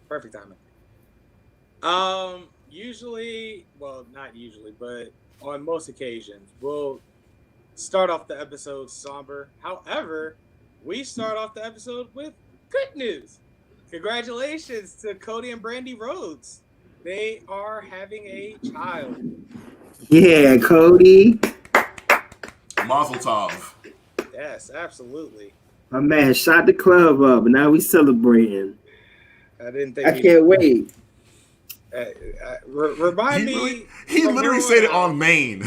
Perfect timing. Usually, well, not usually, but on most occasions, we'll start off the episode somber. However, we start off the episode with good news. Congratulations to Cody and Brandy Rhodes. They are having a child. Yeah, Cody. Mazel tov. Yes, absolutely. My man shot the club up, and now we celebrating. I didn't think. I can't wait. Remind me. He literally said it on Maine.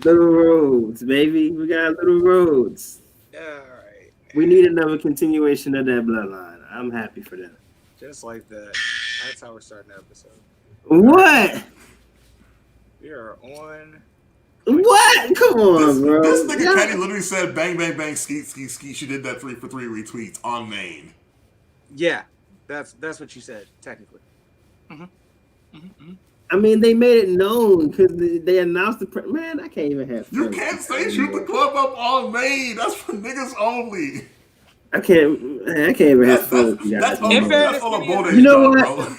Little roads, baby. We got little roads. All right. We need another continuation of that bloodline. I'm happy for that. Just like that. That's how we're starting the episode. What? We are on. What? Come on, bro. This nigga Kenny literally said bang, bang, bang, skeet, skeet, skeet. She did that 3 for 3 retweets on Maine. Yeah, that's what you said, technically. I mean, they made it known because they announced the man. I can't even have. You can't say shoot the club up on Maine. That's for niggas only. I can't even have fun. That's all a boat. You know what?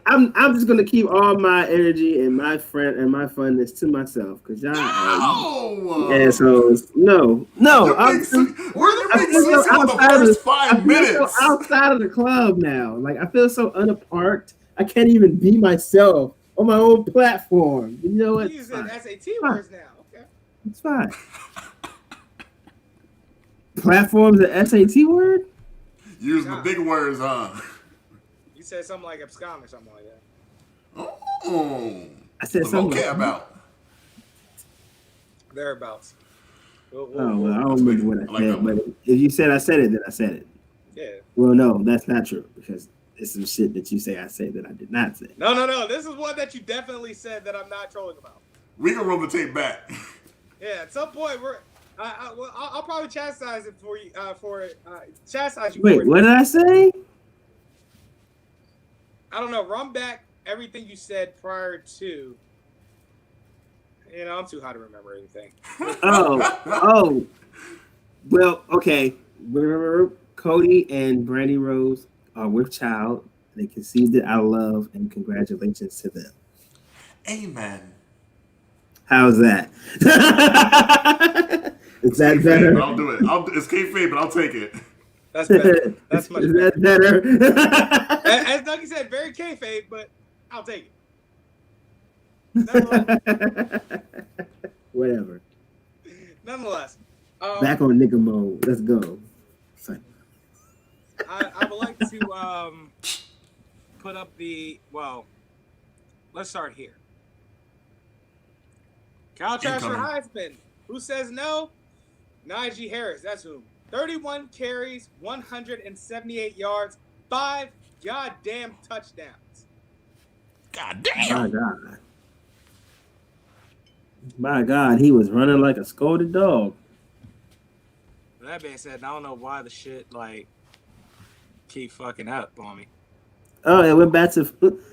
I'm just gonna keep all my energy and my funness to myself because y'all assholes. No. We're the first 5 minutes. So outside of the club now. Like I feel so unapart. I can't even be myself on my own platform. You know what? You're using SAT words now. Okay. It's fine. Platform's an SAT word? Use the big words, huh? You said something like abscond or something like that. Oh. I said something like about. Thereabouts. I don't remember what I said, but if you said I said it, then I said it. Yeah. Well, no, that's not true because it's some shit that you say I said that I did not say. No. This is one that you definitely said that I'm not trolling about. We can roll the tape back. Yeah, at some point I'll probably chastise it for you. Chastise you. Wait, what did I say? I don't know. Run back everything you said prior to. You know, I'm too high to remember anything. Oh. Well, okay. Cody and Brandy Rose are with child. They conceived it out of love, and congratulations to them. Amen. How's that? Is that better? I'll do it. It's kayfabe, but I'll take it. That's better. That's much better. Is that better? As Ducky said, very kayfabe, but I'll take it. Whatever. Nonetheless. Back on nigga mode. Let's go. I would like to put up let's start here. Kyle Trasker Heisman. Who says no? Najee Harris. That's who. 31 carries, 178 yards, 5 goddamn touchdowns. Goddamn. My God, he was running like a scolded dog. That being said, I don't know why the shit keep fucking up on me. Oh, it went back to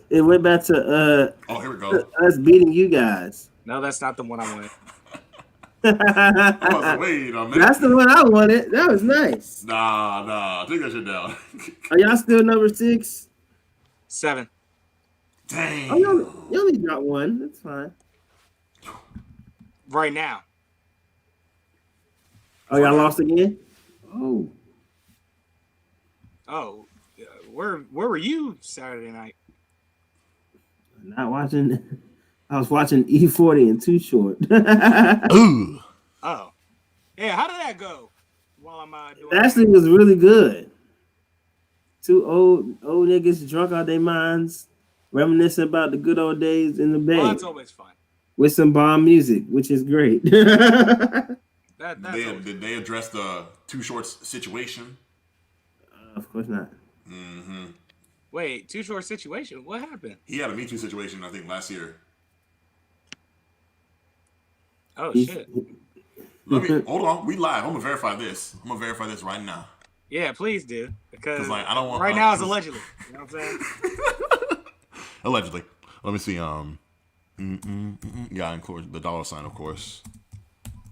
here we go. Us beating you guys. No, that's not the one I wanted. Wait a minute. That's the one I wanted. That was nice. Nah. Take that shit down. Are y'all still number 6? 7. Dang. Oh, you only got one. That's fine. Right now. Oh, y'all lost again? Oh. Oh, where were you Saturday night? Not watching. I was watching E40 and Too Short. Ooh. Oh. Yeah, how did that go? While I'm doing Actually, it was really good. 2 old niggas drunk out their minds, reminiscing about the good old days in the Bay. Well, that's always fun. With some bomb music, which is great. Did they address the Too Short's situation? Of course not. Mm-hmm. Wait, Too Short situation? What happened? He had a Me Too situation, I think, last year. Oh, shit. Hold on. We live. I'm going to verify this. Right now. Yeah, please do. Because I don't want... Right now it's allegedly. You know what I'm saying? Allegedly. Let me see. Yeah, of course. The dollar sign, of course.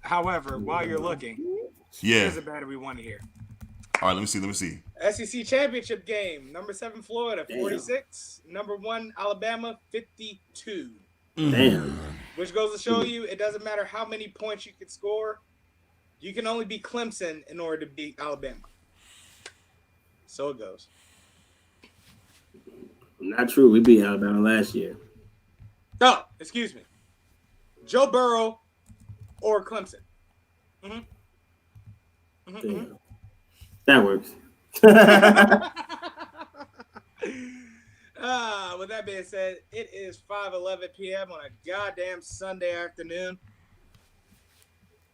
However, while you're looking, yeah, here's a battery we want to hear. All right, let me see. SEC championship game. Number 7 Florida, 46. Number 1 Alabama, 52. Damn. Which goes to show you, it doesn't matter how many points you can score. You can only beat Clemson in order to beat Alabama. So it goes. Not true. We beat Alabama last year. Oh, excuse me. Joe Burrow or Clemson. That works. With that being said, it is 5:11 p.m. on a goddamn Sunday afternoon.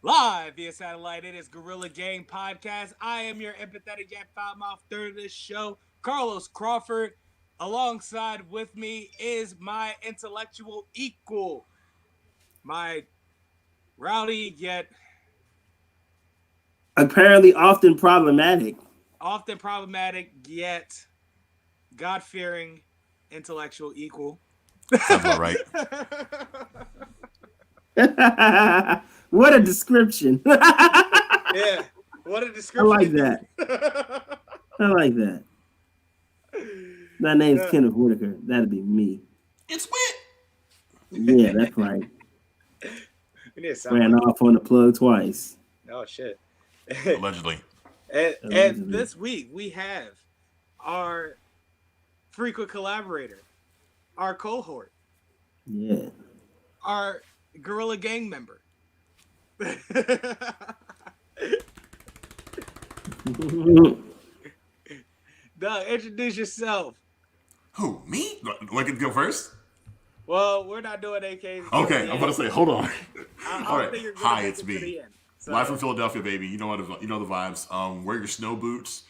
Live via satellite, it is Gorilla Gang Podcast. I am your empathetic yet foul-mouthed third of this show, Carlos Crawford. Alongside with me is my intellectual equal, my rowdy yet apparently often problematic yet God-fearing intellectual equal. Sounds about right. What a description. Yeah, what a description. I like that. I like that. My name's Kenneth Whitaker. That'd be me. It's wit. Yeah, that's right. Ran off on the plug twice. Oh, shit. Allegedly. And this week, we have our frequent collaborator, our cohort. Yeah. Our Gorilla Gang member. Doug, introduce yourself. Who, me? Like it go first? Well, we're not doing AKs. Okay, I'm about to say, hold on. All right. Hi, it's me. So, live from Philadelphia, baby. You know the vibes. Wear your snow boots.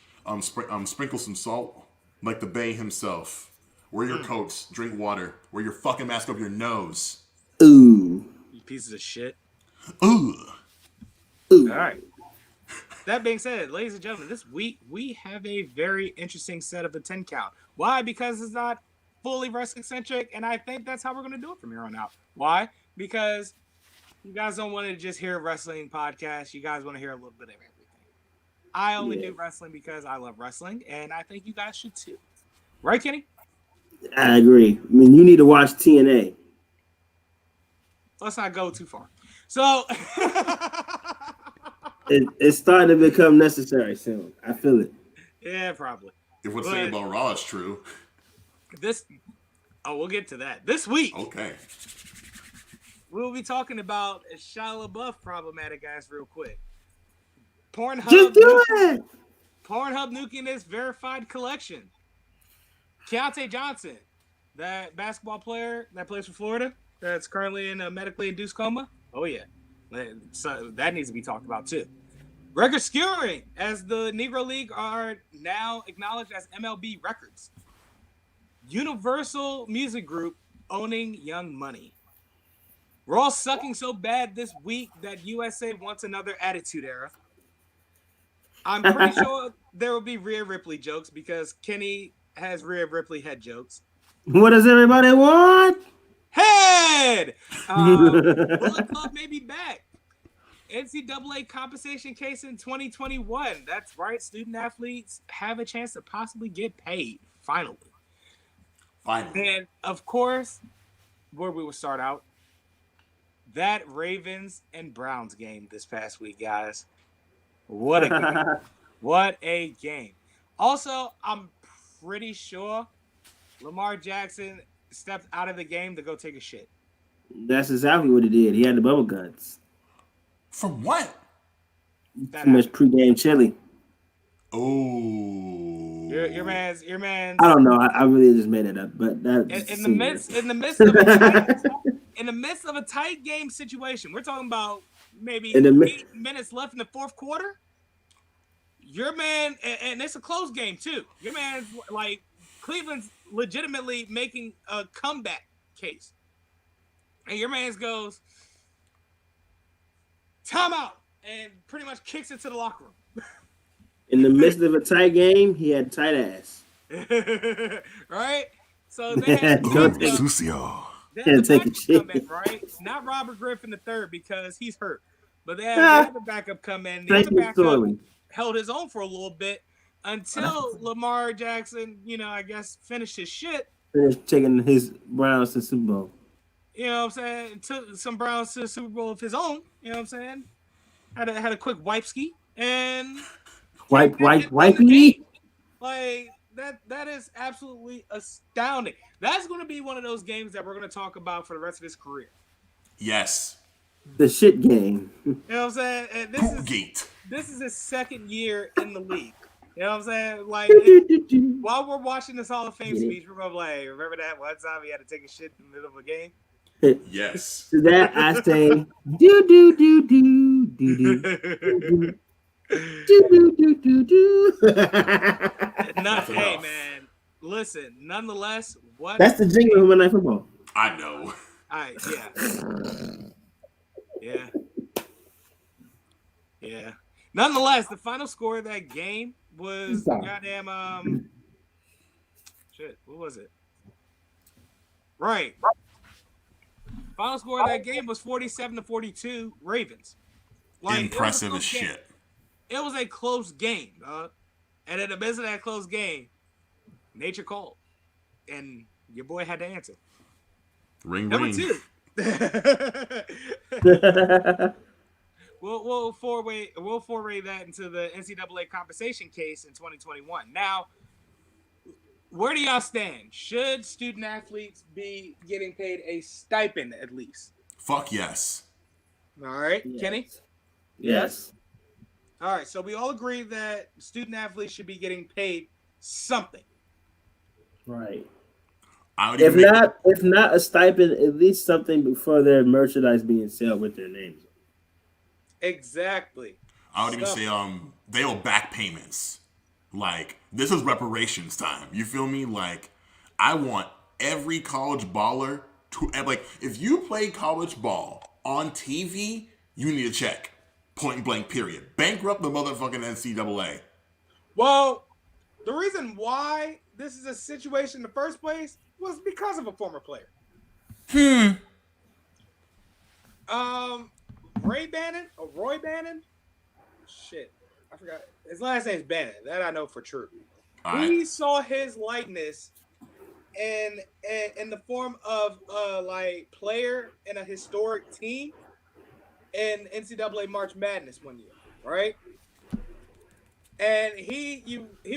Sprinkle some salt, like the Bay himself. Wear your coats. Drink water. Wear your fucking mask up your nose. Ooh. You pieces of shit. Ooh. All right. That being said, ladies and gentlemen, this week we have a very interesting set of the 10 count. Why? Because it's not fully wrestling centric, and I think that's how we're going to do it from here on out. Why? Because you guys don't want to just hear a wrestling podcast. You guys want to hear a little bit of everything. I only do wrestling because I love wrestling, and I think you guys should too. Right, Kenny? I agree. I mean, you need to watch TNA. Let's not go too far. So... It's starting to become necessary soon. I feel it. Yeah, probably. If what's saying about Raw is true. We'll get to that. This week. Okay. We'll be talking about Shia Labeouf problematic ass real quick. Pornhub. Just do it. Pornhub nuking this verified collection. Keontae Johnson, that basketball player that plays for Florida, that's currently in a medically induced coma. Oh, yeah. So that needs to be talked about too. Record skewering, as the Negro League are now acknowledged as MLB records. Universal Music Group owning Young Money. We're all sucking so bad this week that USA wants another Attitude Era. I'm pretty sure there will be Rhea Ripley jokes because Kenny has Rhea Ripley head jokes. What does everybody want? Head! Bullet Club may be back. NCAA compensation case in 2021. That's right. Student athletes have a chance to possibly get paid. Finally. And, of course, where we will start out, that Ravens and Browns game this past week, guys. What a game. What a game. Also, I'm pretty sure Lamar Jackson stepped out of the game to go take a shit. That's exactly what he did. He had the bubble guts. From what? Too much pregame chili. Oh. Your man's. I don't know. I really just made it up, but that in the midst of a tight game situation, we're talking about maybe 8 minutes left in the fourth quarter. Your man, and it's a close game too. Your man's like Cleveland's legitimately making a comeback case. And your man goes, timeout, and pretty much kicks it to the locker room. In the midst of a tight game, he had tight ass. Right? So they had Sucio. Take a shit. Comeback, right? Not Robert Griffin III because he's hurt. But they had the backup come in. The other backup held his own for a little bit until Lamar Jackson, I guess finished his shit. Finished taking his Browns to Super Bowl. You know what I'm saying? Took some Browns to the Super Bowl of his own. You know what I'm saying? Had a quick wipe ski and Wipe the me. game. Like that is absolutely astounding. That's going to be one of those games that we're going to talk about for the rest of his career. Yes. The shit game. You know what I'm saying? And this is his second year in the league. You know what I'm saying? Like, while we're watching this Hall of Fame speech, we're like, remember that one time he had to take a shit in the middle of a game? Yes. To that I say, do. Hey man, listen. Nonetheless, what? That's the jingle of Monday Night Football. I know. All right, yeah. Nonetheless, the final score of that game was goddamn shit. What was it? Right. Final score of that game was 47-42 Ravens. Like, impressive as shit. It was a close game, and in the midst of that close game, nature called, and your boy had to answer. Ring. Number 2. We'll foray that into the NCAA compensation case in 2021. Now, where do y'all stand? Should student athletes be getting paid a stipend at least? Fuck yes. All right, yes. Kenny? Yes. All right, so we all agree that student athletes should be getting paid something. Right. If not a stipend, at least something for their merchandise being sold with their names. Exactly. I would even say they owe back payments. Like, this is reparations time. You feel me? Like, I want every college baller to, like, if you play college ball on TV, you need a check. Point blank, period. Bankrupt the motherfucking NCAA. Well, the reason why this is a situation in the first place was because of a former player. Roy Bannon? Shit. I forgot. His last name's Bannon. That I know for true. We saw his likeness in the form of like player in a historic team in NCAA March Madness one year, right? And he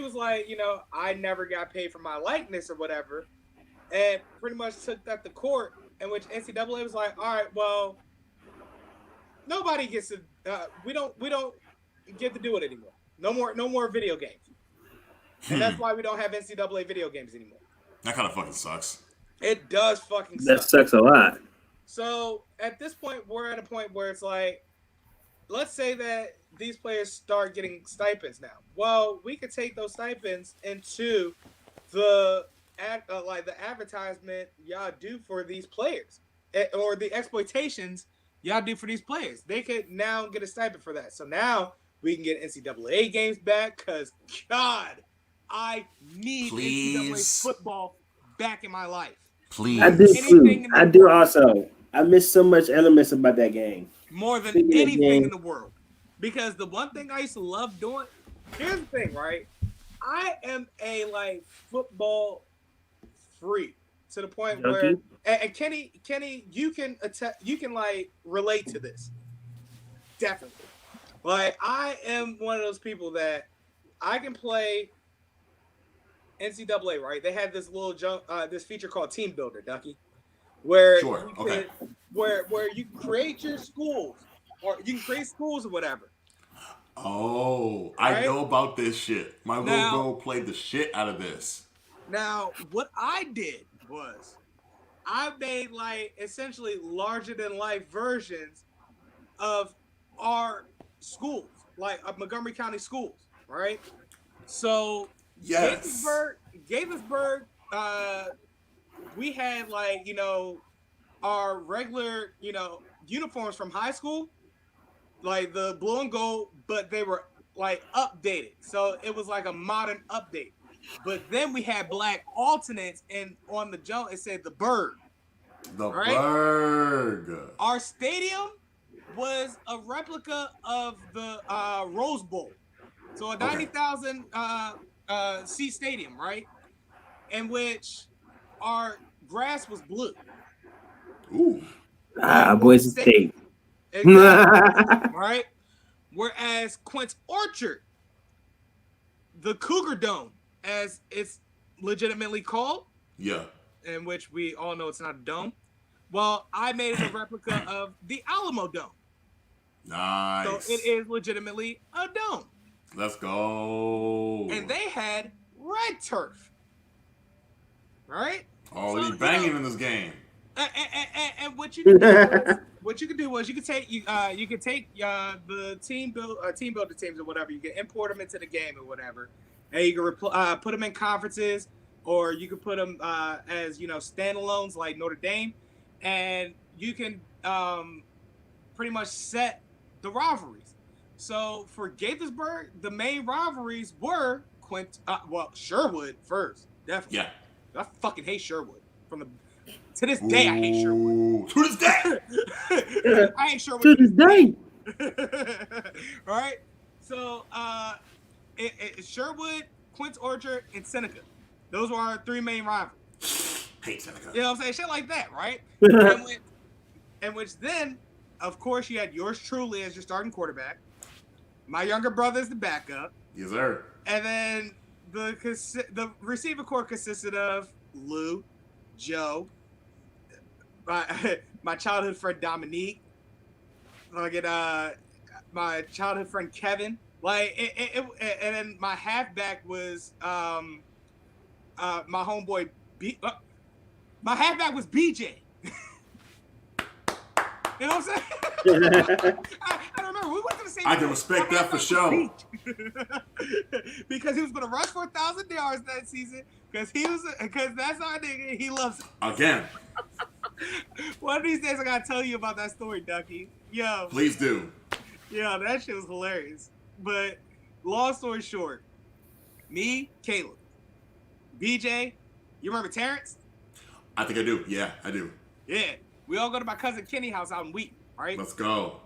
was like, I never got paid for my likeness or whatever, and pretty much took that to court, in which NCAA was like, all right, well, nobody gets to, we don't get to do it anymore. No more video games. And that's why we don't have NCAA video games anymore. That kind of fucking sucks. It does fucking suck. That sucks a lot. So at this point, we're at a point where it's like, let's say that these players start getting stipends now. Well, we could take those stipends into the advertisement y'all do for these players, or the exploitations y'all do for these players. They could now get a stipend for that. So now we can get NCAA games back, because God, I need NCAA football back in my life. Please. I do too. I do also. I miss so much elements about that game. More than anything in the world. Because the one thing I used to love doing, here's the thing, right? I am a football freak to the point where, and Kenny, you can relate to this. Definitely. Like, I am one of those people that I can play NCAA, right? They had this little this feature called Team Builder, Ducky, where where you create your schools, or you can create schools or whatever. Oh, right? I know about this shit. My little bro played the shit out of this. Now, what I did was I made essentially larger than life versions of our schools, like Montgomery County schools, right? So yes, Gaithersburg, we had our regular, uniforms from high school, like the blue and gold, but they were updated. So it was like a modern update. But then we had black alternates, and on the jump it said the Berg. The Berg. Our stadium was a replica of the Rose Bowl. So a 90,000 seat stadium, right? In which our grass was blue. Ooh. Boise State. Exactly. Right? Whereas Quince Orchard, the Cougar Dome, as it's legitimately called, Yeah. in which we all know it's not a dome. Well, I made it a replica of the Alamo Dome. Nice. So it is legitimately a dome. Let's go. And they had red turf. Right? Oh, so, banging in this game. And what you can do was you could take the team builder teams or whatever. You can import them into the game or whatever, and you can put them in conferences, or you can put them as standalones like Notre Dame, and you can pretty much set the rivalries. So for Gaithersburg, the main rivalries were Sherwood first, definitely. Yeah, I fucking hate Sherwood to this day. I hate Sherwood. To this day, I hate Sherwood to this day. Right? So, Sherwood, Quince Orchard, and Seneca. Those were our three main rivals. Hate Seneca. You know what I'm saying? Shit like that, right? and which then, of course, you had yours truly as your starting quarterback. My younger brother is the backup. Yes, sir. And then the receiver core consisted of Lou, Joe, my childhood friend Dominique, my childhood friend Kevin. And then my halfback was my homeboy my halfback was BJ. You know what I'm saying? I don't remember. We went to the same. I can respect that for sure. Because he was going to rush for 1,000 yards that season. Because that's our nigga. He loves it. Again. One of these days I gotta tell you about that story, Ducky. Yo. Please do. Yeah, that shit was hilarious. But long story short, me, Caleb, BJ, you remember Terrence? I think I do. Yeah, I do. Yeah. We all go to my cousin Kenny's house out in Wheaton, right? Let's go.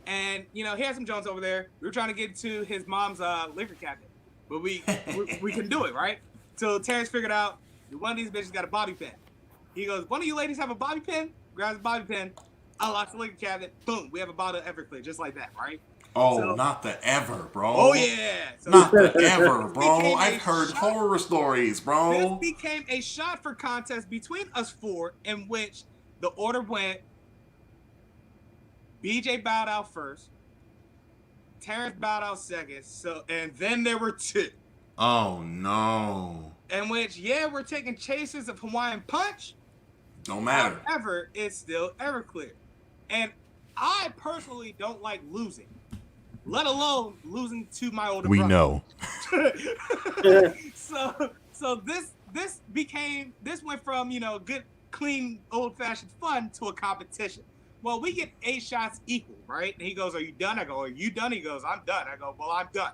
And, he had some Jones over there. We were trying to get to his mom's liquor cabinet. But we couldn't do it, right? So Terrence figured out one of these bitches got a bobby pin. He goes, one of you ladies have a bobby pin? Grabs a bobby pin. Unlocks the liquor cabinet. Boom. We have a bottle of Everclear, just like that, right? Oh, not the ever, bro. Oh, yeah. So not the ever, bro. I've heard horror stories, bro. This became a shot for contest between us four, in which the order went BJ bowed out first, Terrence bowed out second, and then there were two. Oh, no. In which, we're taking chasers of Hawaiian Punch. Don't matter. However, it's still Everclear. And I personally don't like losing, let alone losing to my older brother. We know. So this went from, good, clean, old-fashioned fun to a competition. Well, we get 8 shots equal, right? And he goes, "Are you done?" I go, "Are you done?" He goes, "I'm done." I go, "Well, I'm done."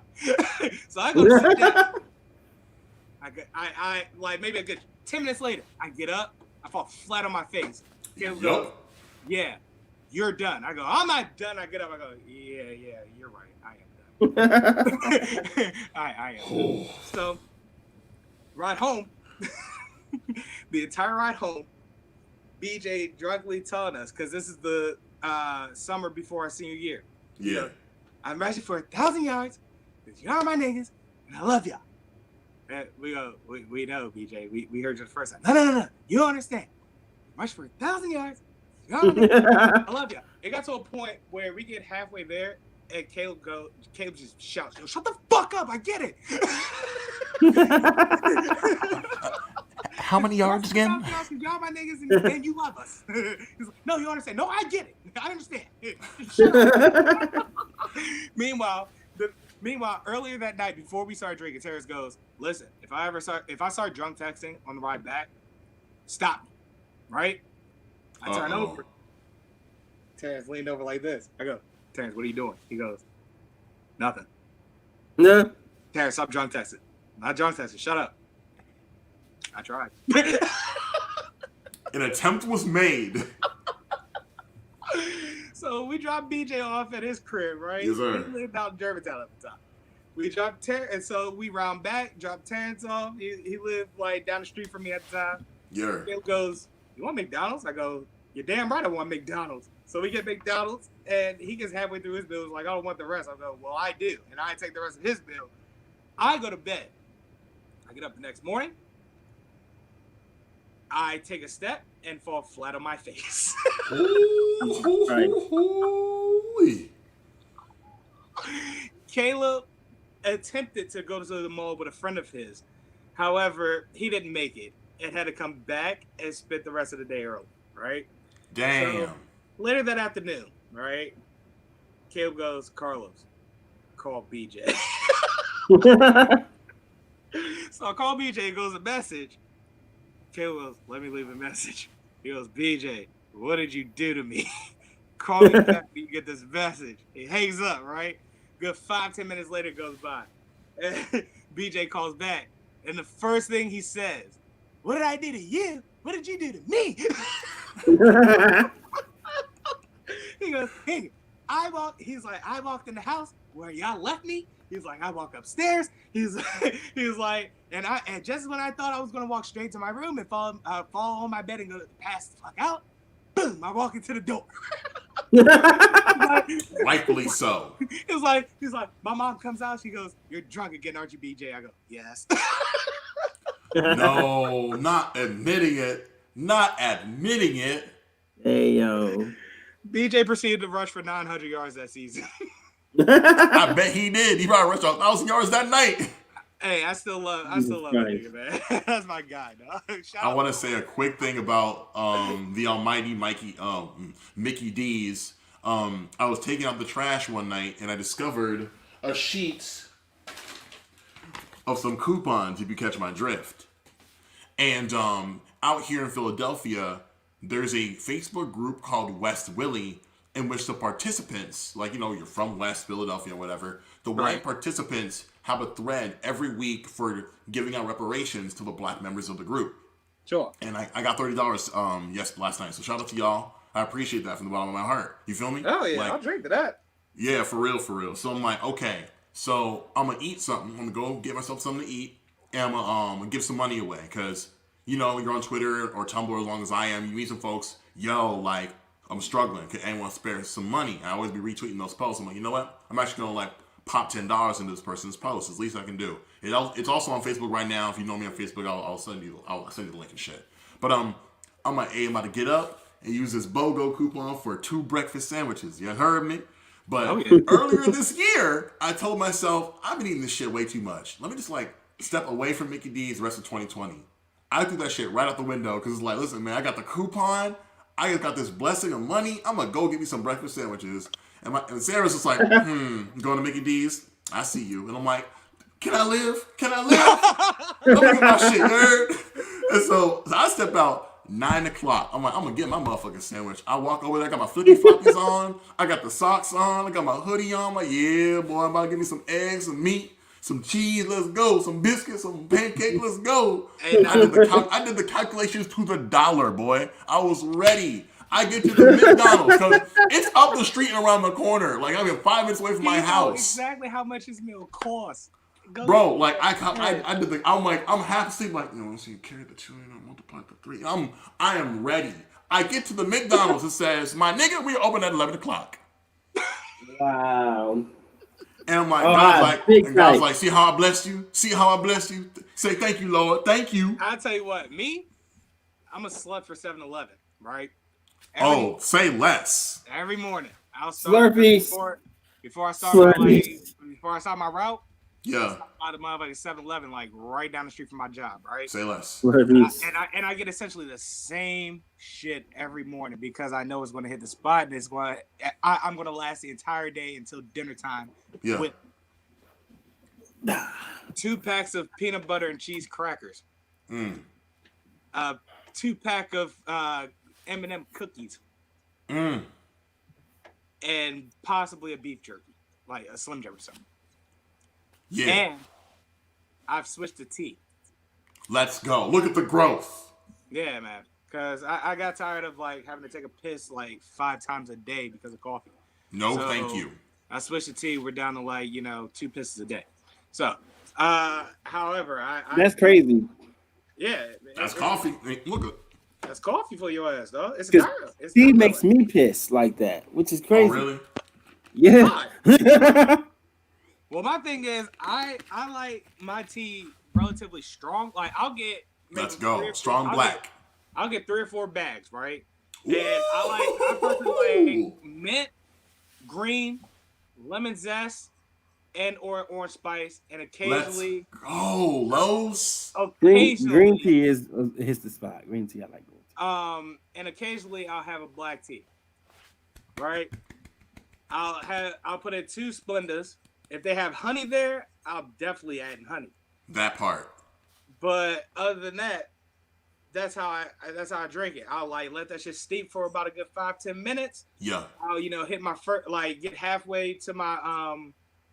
So I go sit down. I like maybe a good 10 minutes later, I get up, I fall flat on my face. Caleb goes, "Yeah, you're done." I go, "I'm not done." I get up, I go, Yeah, you're right. I am done. I am done. So, ride home. The entire ride home, BJ drunkenly telling us, because this is the summer before our senior year. Yeah. So, I'm rushing for 1,000 yards, because y'all are my niggas, and I love y'all. And we go, we know, BJ. We heard you the first time. No. You don't understand. Rush for 1,000 yards. Y'all are my niggas. I love y'all. It got to a point where we get halfway there, and Caleb just shouts, "Yo, shut the fuck up. I get it." How many yards again? Y'all my niggas and you love us. He's like, "No, you understand." "No, I get it. I understand." Shut up. Meanwhile, earlier that night before we started drinking, Terrence goes, "Listen, if I start drunk texting on the ride back, stop me." Right? I turn over. Terrence leaned over like this. I go, "Terrence, what are you doing?" He goes, "Nothing." No. "Terrence, stop drunk texting." "Not drunk texting. Shut up." I tried. An attempt was made. So we dropped BJ off at his crib, right? Yes, sir. He lived out in Germantown at the time. We dropped Terrence, and so we round back, dropped Terrence off. He lived like down the street from me at the time. Yeah. Caleb goes, "You want McDonald's?" I go, "You're damn right I want McDonald's." So we get McDonald's, and he gets halfway through his bill. He's like, "I don't want the rest." I go, "Well, I do," and I take the rest of his bill. I go to bed. I get up the next morning. I take a step and fall flat on my face. Caleb attempted to go to the mall with a friend of his. However, he didn't make it and had to come back and spend the rest of the day early, right? Damn. So, later that afternoon, right? Caleb goes, "Carlos, call BJ." So I call BJ, goes a message. Caleb goes, "Let me leave a message." He goes, "BJ, what did you do to me? Call me back when you get this message." He hangs up, right? Good 5-10 minutes later goes by. And BJ calls back. And the first thing he says, "What did I do to you? What did you do to me?" He goes, "Hey, I walked in the house where y'all left me." He's like, "I walk upstairs." He's like, and just when I thought I was gonna walk straight to my room and fall on my bed and go pass the fuck out, boom, I walk into the door. Rightfully so. He's like, my mom comes out. She goes, "You're drunk again, aren't you, BJ?" I go, "Yes." No, not admitting it. Not admitting it. Hey, yo. BJ proceeded to rush for 900 yards that season. I bet he did. He probably rushed 1,000 yards that night. Hey, I still love that nigga, man. That's my guy, dog. I want to say a quick thing about the almighty Mickey D's. I was taking out the trash one night and I discovered a sheet of some coupons, if you catch my drift. And out here in Philadelphia, there's a Facebook group called West Willie, in which the participants, like, you're from West Philadelphia or whatever, the white participants have a thread every week for giving out reparations to the black members of the group. Sure. And I got $30 last night. So shout out to y'all. I appreciate that from the bottom of my heart. You feel me? Oh yeah, I'll drink to that. Yeah, for real. So I'm like, okay, so I'm gonna eat something. I'm gonna go get myself something to eat, and I'm gonna give some money away. Cause you're on Twitter or Tumblr as long as I am. You meet some folks, like, I'm struggling. Can anyone spare some money? I always be retweeting those posts. I'm like, you know what? I'm actually gonna pop $10 into this person's post. It's the least I can do. It's also on Facebook right now. If you know me on Facebook, I'll send you the link and shit. But I'm like, hey, I'm about to get up and use this BOGO coupon for 2 breakfast sandwiches. You heard me? But earlier this year, I told myself, I've been eating this shit way too much. Let me just step away from Mickey D's the rest of 2020. I threw that shit right out the window because it's like, listen, man, I got the coupon. I just got this blessing of money. I'm going to go get me some breakfast sandwiches. And Sarah's just like, going to Mickey D's? I see you. And I'm like, can I live? Don't look at my shit, nerd. And so I step out 9 o'clock. I'm like, I'm going to get my motherfucking sandwich. I walk over there. I got my flippy floppies on. I got the socks on. I got my hoodie on. I'm like, yeah, boy, I'm about to give me some eggs, some meat, some cheese. Let's go. Some biscuits, some pancake. Let's go. And I did the calculations to the dollar, boy. I was ready. I get to the McDonald's because it's up the street and around the corner. Like, I'm 5 minutes away from my house. Exactly how much his meal costs. Bro, like, I did I'm half asleep, like, so you carry the 2 and multiply the 3. I am ready. I get to the McDonald's. It says, my nigga, we open at 11 o'clock. Wow. And I'm like, God's like, see how I blessed you? See how I blessed you? Say thank you, Lord. Thank you. I'll tell you what, I'm a slut for 7-Eleven, right? Say less. Every morning, I'll start before I start my route. Yeah. Out of motherfucking 7-Eleven, like right down the street from my job, right? Say less. And I get essentially the same shit every morning because I know it's going to hit the spot and I'm going to last the entire day until dinner time. Yeah. With 2 packs of peanut butter and cheese crackers. 2 pack of M&M cookies. And possibly a beef jerky, like a Slim Jim or something. Yeah. And I've switched to tea. Let's go. Look at the growth. Yeah, man. Because I got tired of having to take a piss 5 times a day because of coffee. No, thank you. I switched to tea. We're down to 2 pisses a day. So, however, That's crazy. Yeah, That's coffee. Hey, look at. That's coffee for your ass, dog. It's Because not. It's he not makes really. me piss like that, which is Oh, crazy. really? Yeah. Well, my thing is, I like my tea relatively strong. Like I'll get Let's go. Strong black. I'll get 3 or 4 bags, right? And I personally like mint, green, lemon zest, and or orange spice, and occasionally. Let's go, Lowe's. Green tea is the spot. Green tea, I like green tea. And occasionally I'll have a black tea. Right? I'll put in 2 Splendas. If they have honey there, I'll definitely add honey. That part. But other than that, that's how I drink it. I'll like let that shit steep for about a good 5-10 minutes. Yeah. I'll hit my first, like get halfway to my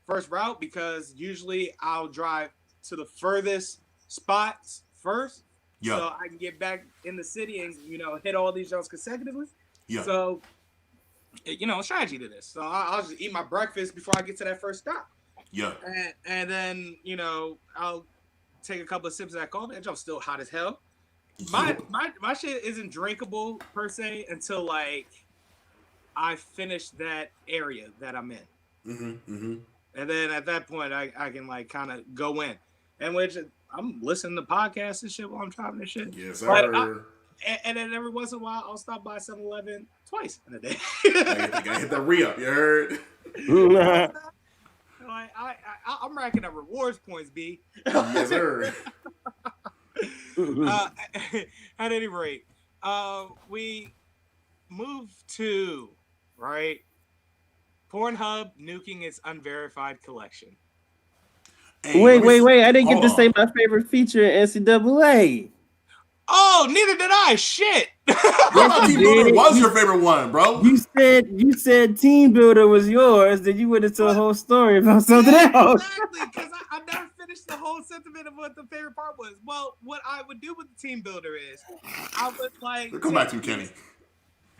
first route, because usually I'll drive to the furthest spots first. Yeah. So I can get back in the city and hit all these jobs consecutively. Yeah. So strategy to this. So I'll just eat my breakfast before I get to that first stop. Yeah. And then I'll take a couple of sips of that coffee. That jump's still hot as hell. My shit isn't drinkable per se until like I finish that area that I'm in. Mm-hmm. And then at that point I can like kind of go in. And which I'm listening to podcasts and shit while I'm driving this shit. Yes, sir. And then every once in a while I'll stop by 7-Eleven twice in a day. Gotta hit that re-up, you heard? Like I'm racking up rewards points, B. Yes, sir. At any rate, we moved to Pornhub nuking its unverified collection. Hey, wait! I didn't get to hold say on. my favorite feature in NCAA. Oh, neither did I. Shit. I thought Team Builder was your favorite one, bro. You said Team Builder was yours. Then you went into a whole story about something else. Exactly, because I never finished the whole sentiment of what the favorite part was. Well, what I would do with the Team Builder is I would like Come back to you, Kenny.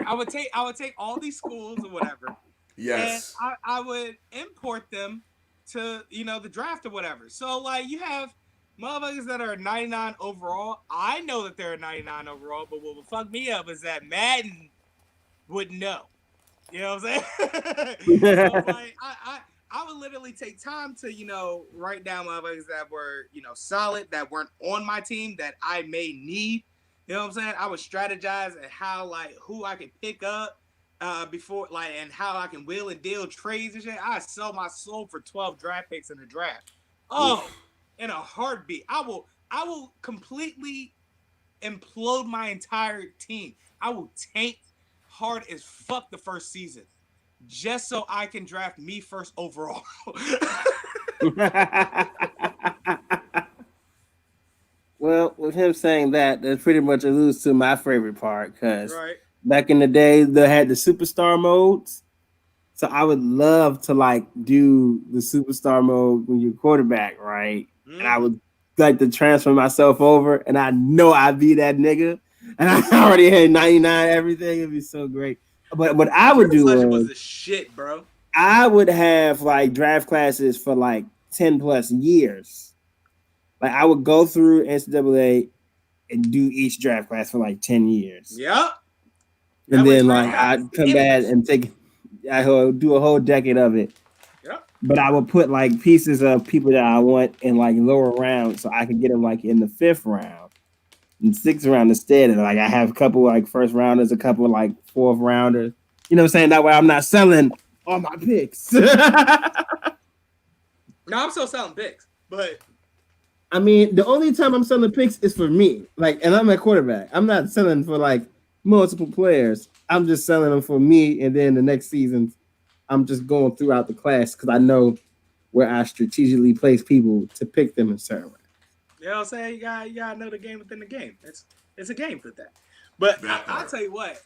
I would take all these schools or whatever. Yes. And I would import them to the draft or whatever. So like you have motherfuckers that are 99 overall. I know that they're 99 overall, but what would fuck me up is that Madden wouldn't know. You know what I'm saying? So like I would literally take time to write down motherfuckers that were solid, that weren't on my team, that I may need. You know what I'm saying? I would strategize at how who I could pick up before and how I can wheel and deal trades and shit. I sell my soul for 12 draft picks in the draft. Oh. Oof. In a heartbeat. I will completely implode my entire team. I will tank hard as fuck the first season just so I can draft me first overall. Well, with him saying that pretty much alludes to my favorite part, because back in the day they had the superstar modes. So I would love to do the superstar mode when you're quarterback, right? And I would like to transfer myself over, and I know I'd be that nigga. And I already had 99 everything. It'd be so great. But what I would do was the shit, bro. I would have draft classes for 10 plus years. I would go through NCAA and do each draft class for 10 years. Yep. And then I'd come back and I would do a whole decade of it. Yep. But I would put pieces of people that I want in lower rounds, so I could get them in the 5th round and 6th round instead. And I have a couple first rounders, a couple 4th rounders. You know what I'm saying? That way I'm not selling all my picks. No, I'm still selling picks, but I mean, the only time I'm selling picks is for me. And I'm a quarterback. I'm not selling for multiple players. I'm just selling them for me, and then the next season, I'm just going throughout the class because I know where I strategically place people to pick them in certain ways. You know what I'm saying? You gotta know the game within the game. It's a game for that. But I'll tell you what.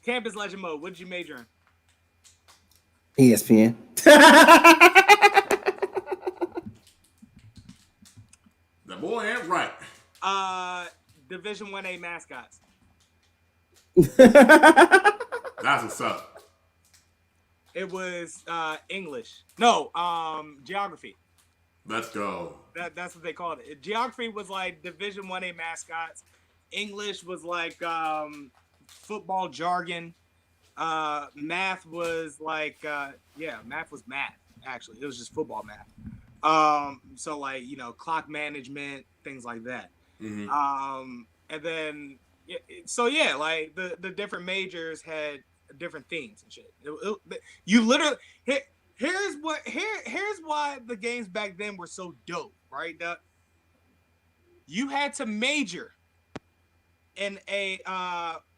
Campus Legend Mode, what did you major in? ESPN. The boy ain't right. Division 1A mascots. That's what's up. It was English. No, geography. Let's go. That's what they called it. Geography was like Division 1A mascots. English was like football jargon. Math was like math was math. Actually, it was just football math. So like clock management, things like that. Mm-hmm. And then like the different majors had different themes and shit. You literally here's why the games back then were so dope, right? You had to major in a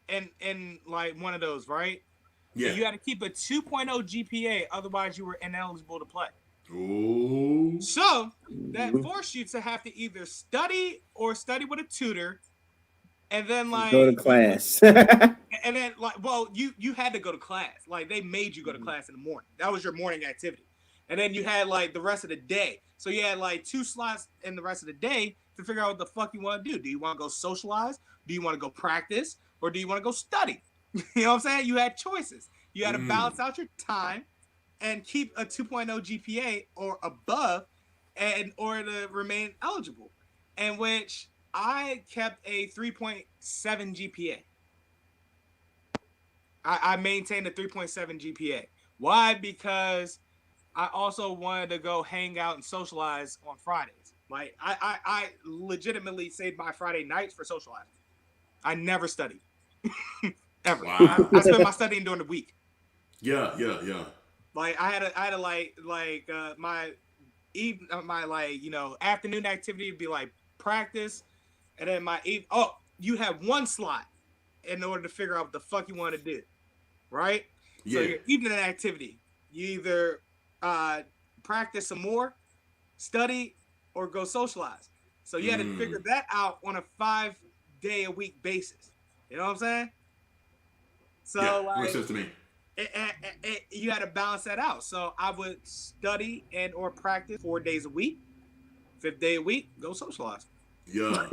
in like one of those, right? Yeah. And you had to keep a 2.0 GPA, otherwise you were ineligible to play. Ooh. So that forced you to have to either study or study with a tutor, and then like go to class. And then you had to go to class. Like they made you go to class in the morning. That was your morning activity. And then you had like the rest of the day. So you had like 2 slots in the rest of the day to figure out what the fuck you want to do. Do you want to go socialize? Do you want to go practice? Or do you want to go study? You know what I'm saying? You had choices. You had to balance out your time and keep a 2.0 GPA or above in order to remain eligible. In which I kept a 3.7 GPA. I maintained a 3.7 GPA. Why? Because I also wanted to go hang out and socialize on Fridays. Like I legitimately saved my Friday nights for socializing. I never studied. Ever. Wow. I spent my studying during the week. Yeah. Like I had to my afternoon activity would be like practice, and then you have one slot in order to figure out what the fuck you want to do, right? Yeah. So your evening activity, you either practice some more, study, or go socialize. So you had to figure that out on a 5-day-a-week basis. You know what I'm saying? So yeah, makes sense to me. You had to balance that out. So I would study and or practice 4 days a week. 5th day a week, go socialize. Yeah.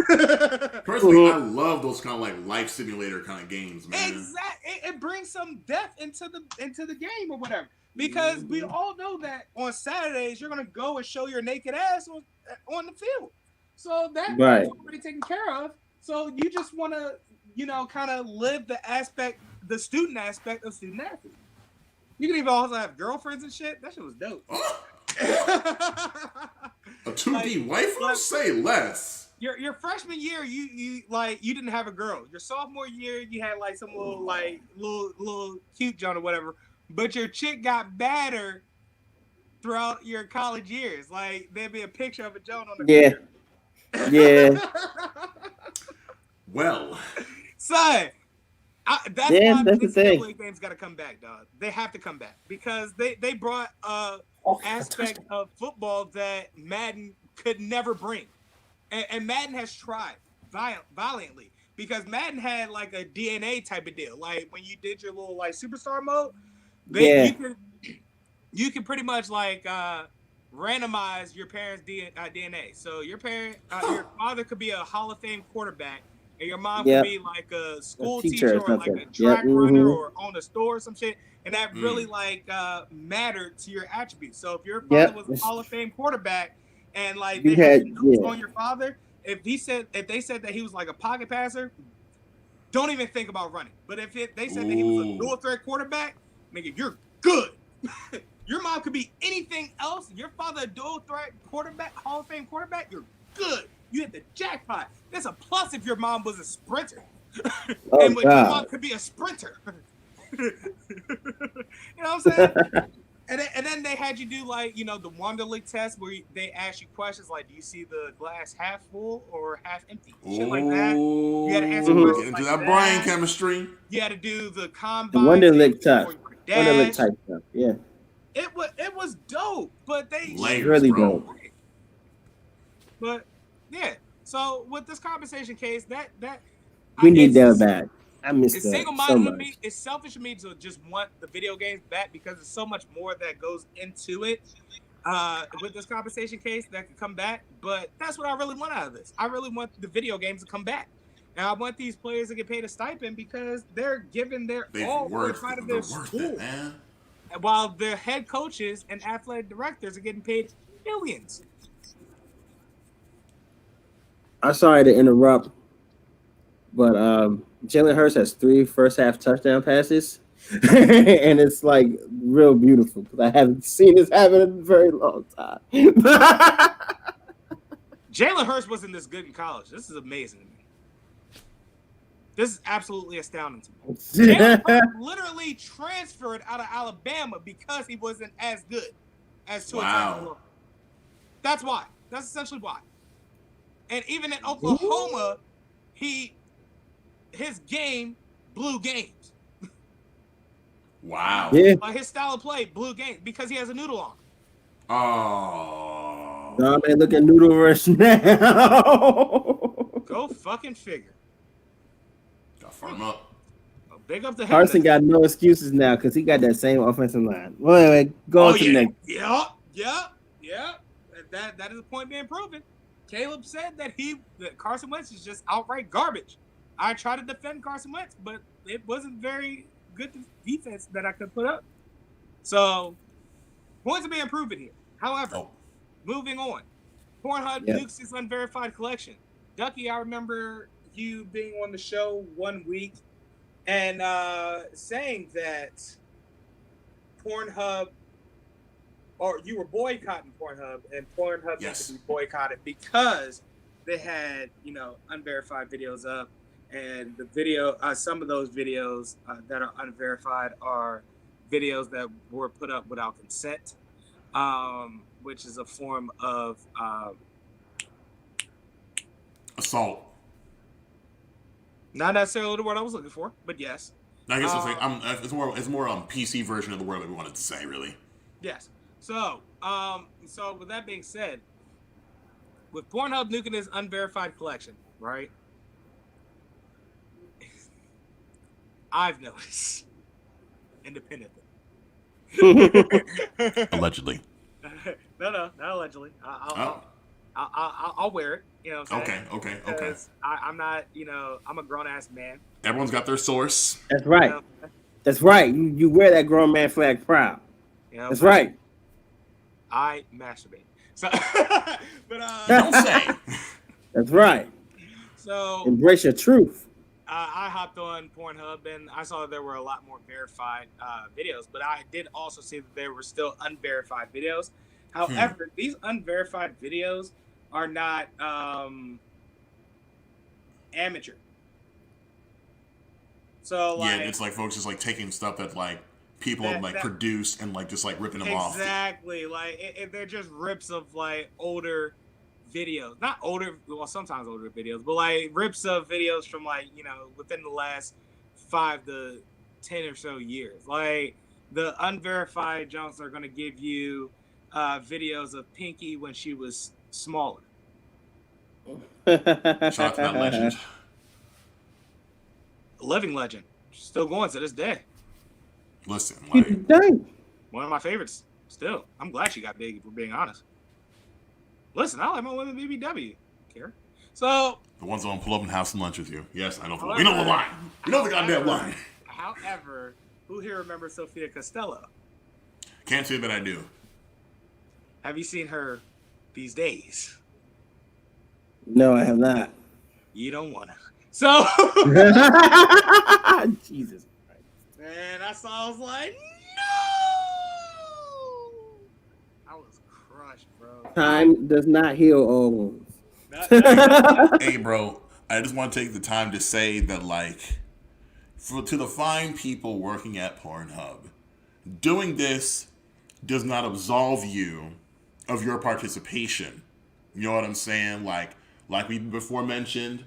Personally, I love those kind of like life simulator kind of games, man. Exactly. It brings some depth into the game or whatever. Because we all know that on Saturdays you're gonna go and show your naked ass on the field. So that's already taken care of. So you just want to, kind of live the student aspect of student athlete. You can even also have girlfriends and shit. That shit was dope. A 2D waifu? Say less. Your freshman year, you didn't have a girl. Your sophomore year, you had like some little cute John or whatever. But your chick got badder throughout your college years. Like there'd be a picture of a Joan on the Yeah. Well, son, that's why the NCAA games got to come back, dog. They have to come back because they brought aspect of football that Madden could never bring, and Madden has tried violently because Madden had like a DNA type of deal. Like when you did your little like superstar mode, you can pretty much like randomize your parents' DNA. So your your father could be a Hall of Fame quarterback, and your mom could be like a school teacher or like a track runner or own a store or some shit. And that really like mattered to your attributes. So if your father was a Hall of Fame quarterback and like they had notes on your father, if they said that he was like a pocket passer, don't even think about running. But if they said that he was a dual threat quarterback, nigga, you're good. Your mom could be anything else. Your father a dual threat quarterback, Hall of Fame quarterback, you're good. You hit the jackpot. That's a plus if your mom was a sprinter. And your mom could be a sprinter. You know what I'm saying? And then they had you do like, the Wanderlic test where they ask you questions like, do you see the glass half full or half empty? Shit like that. You had to answer questions get into that brain chemistry. You had to do the combine. The Wanderlic type stuff. Yeah. It was dope, but they really dope. But yeah, so with this compensation case, that we need that back. I miss that single-minded so much. of me. It's selfish of me to just want the video games back because there's so much more that goes into it. With this compensation case that could come back, but that's what I really want out of this. I really want the video games to come back, and I want these players to get paid a stipend because they're giving their all for part of their school. While their head coaches and athletic directors are getting paid millions. I'm sorry to interrupt, but Jalen Hurts has 3 first half touchdown passes, and it's like real beautiful because I haven't seen this happen in a very long time. Jalen Hurts wasn't this good in college. This is amazing to me. This is absolutely astounding to me. Jalen Hurts literally transferred out of Alabama because he wasn't as good as Tua Tagovailoa. That's why. That's essentially why. And even in Oklahoma, his game blew games. Wow. Yeah. His style of play blew games because he has a noodle on. Oh. No, man, look at Noodle Rush now. Go fucking figure. Got firm up. Well, big up to him. Carson got no excuses now because he got that same offensive line. Well, anyway, go on to the next. Yeah. That is a point being proven. Caleb said that Carson Wentz is just outright garbage. I tried to defend Carson Wentz, but it wasn't very good defense that I could put up. So, points are being proven here. However, moving on. Pornhub nukes his unverified collection. Ducky, I remember you being on the show one week and saying that Pornhub, or you were boycotting Pornhub, and Pornhub needed to be boycotted because they had, unverified videos up, and the video, some of those videos that are unverified are videos that were put up without consent, which is a form of assault. Not necessarily the word I was looking for, but yes. I guess it's more PC version of the word that we wanted to say, really. Yes. So with that being said, with Pornhub nuking his unverified collection, right? I've noticed independently. Allegedly. No, not allegedly. I'll wear it. You know what I'm saying? Okay. I'm not, I'm a grown ass man. Everyone's got their source. That's right. That's right. You wear that grown man flag proud. That's right. I masturbate. So, but don't say. That's right. So embrace your truth. I hopped on Pornhub and I saw that there were a lot more verified videos, but I did also see that there were still unverified videos. However, these unverified videos are not amateur. So it's like folks just like taking stuff that like people have like produced and like just like ripping them off. Exactly, like they're just rips of like older videos, not older, well sometimes older videos, but like rips of videos from like within the last 5 to 10 or so years. Like the unverified junks are going to give you videos of Pinky when she was smaller. Shout out to that legend. A living legend, still going to this day. Listen, like, one of my favorites. Still, I'm glad she got big. If we're being honest. Listen, I like my women BBW. Care. So the ones that want to pull up and have some lunch with you. Yes, I know. We know the line. We know the goddamn line. However, who here remembers Sophia Costello? Can't say that I do. Have you seen her these days? No, I have not. You don't wanna. So Jesus Christ. Man, I was like, no! I was crushed, bro. Time does not heal all wounds. Hey, bro, I just want to take the time to say that, like, to the fine people working at Pornhub, doing this does not absolve you of your participation. You know what I'm saying? Like we before mentioned,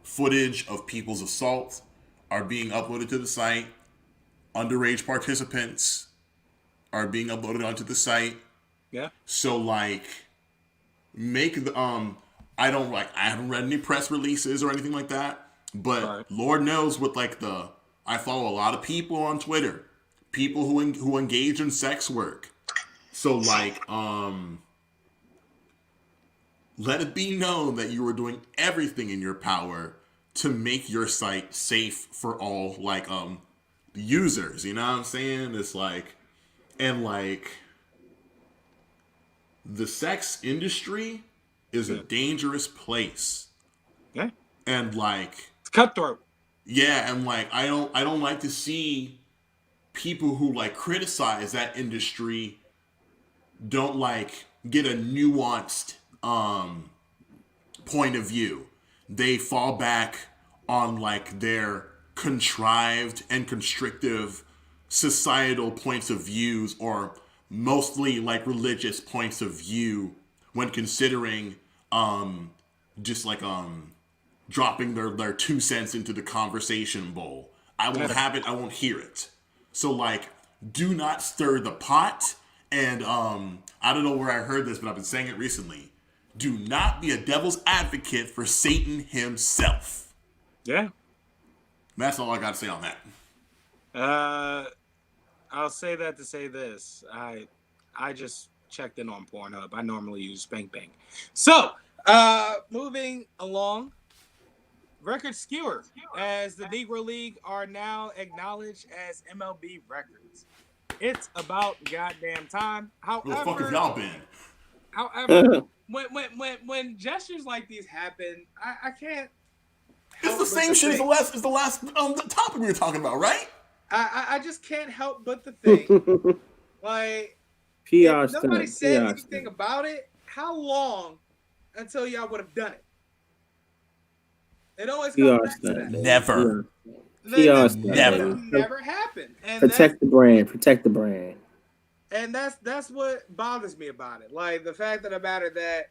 footage of people's assaults are being uploaded to the site. Underage participants are being uploaded onto the site. Yeah. So like, make the I haven't read any press releases or anything like that, but Lord knows with like I follow a lot of people on Twitter, people who engage in sex work. So like, let it be known that you are doing everything in your power to make your site safe for all like users. You know what I'm saying? It's like, and like, the sex industry is a dangerous place. Yeah. And like it's cutthroat. Yeah, and like I don't like to see people who like criticize that industry don't like get a nuanced point of view. They fall back on like their contrived and constrictive societal points of views, or mostly like religious points of view when considering just like dropping their 2 cents into the conversation bowl. I won't have it, I won't hear it. So like, do not stir the pot. And I don't know where I heard this, but I've been saying it recently. Do not be a devil's advocate for Satan himself. Yeah. That's all I got to say on that. I'll say that to say this. I just checked in on Pornhub. I normally use Spank Bank. So, moving along. Record skewer, as the Negro League are now acknowledged as MLB records. It's about goddamn time. However, where the fuck have y'all been? However, when gestures like these happen, I can't. It's the same shit as the last topic we were talking about, right? I just can't help but to think, like, if nobody said anything about it, how long until y'all would have done it? It always comes back to that. Never. Never happened. And protect the brand. Protect the brand. And that's what bothers me about it. Like the fact of the matter that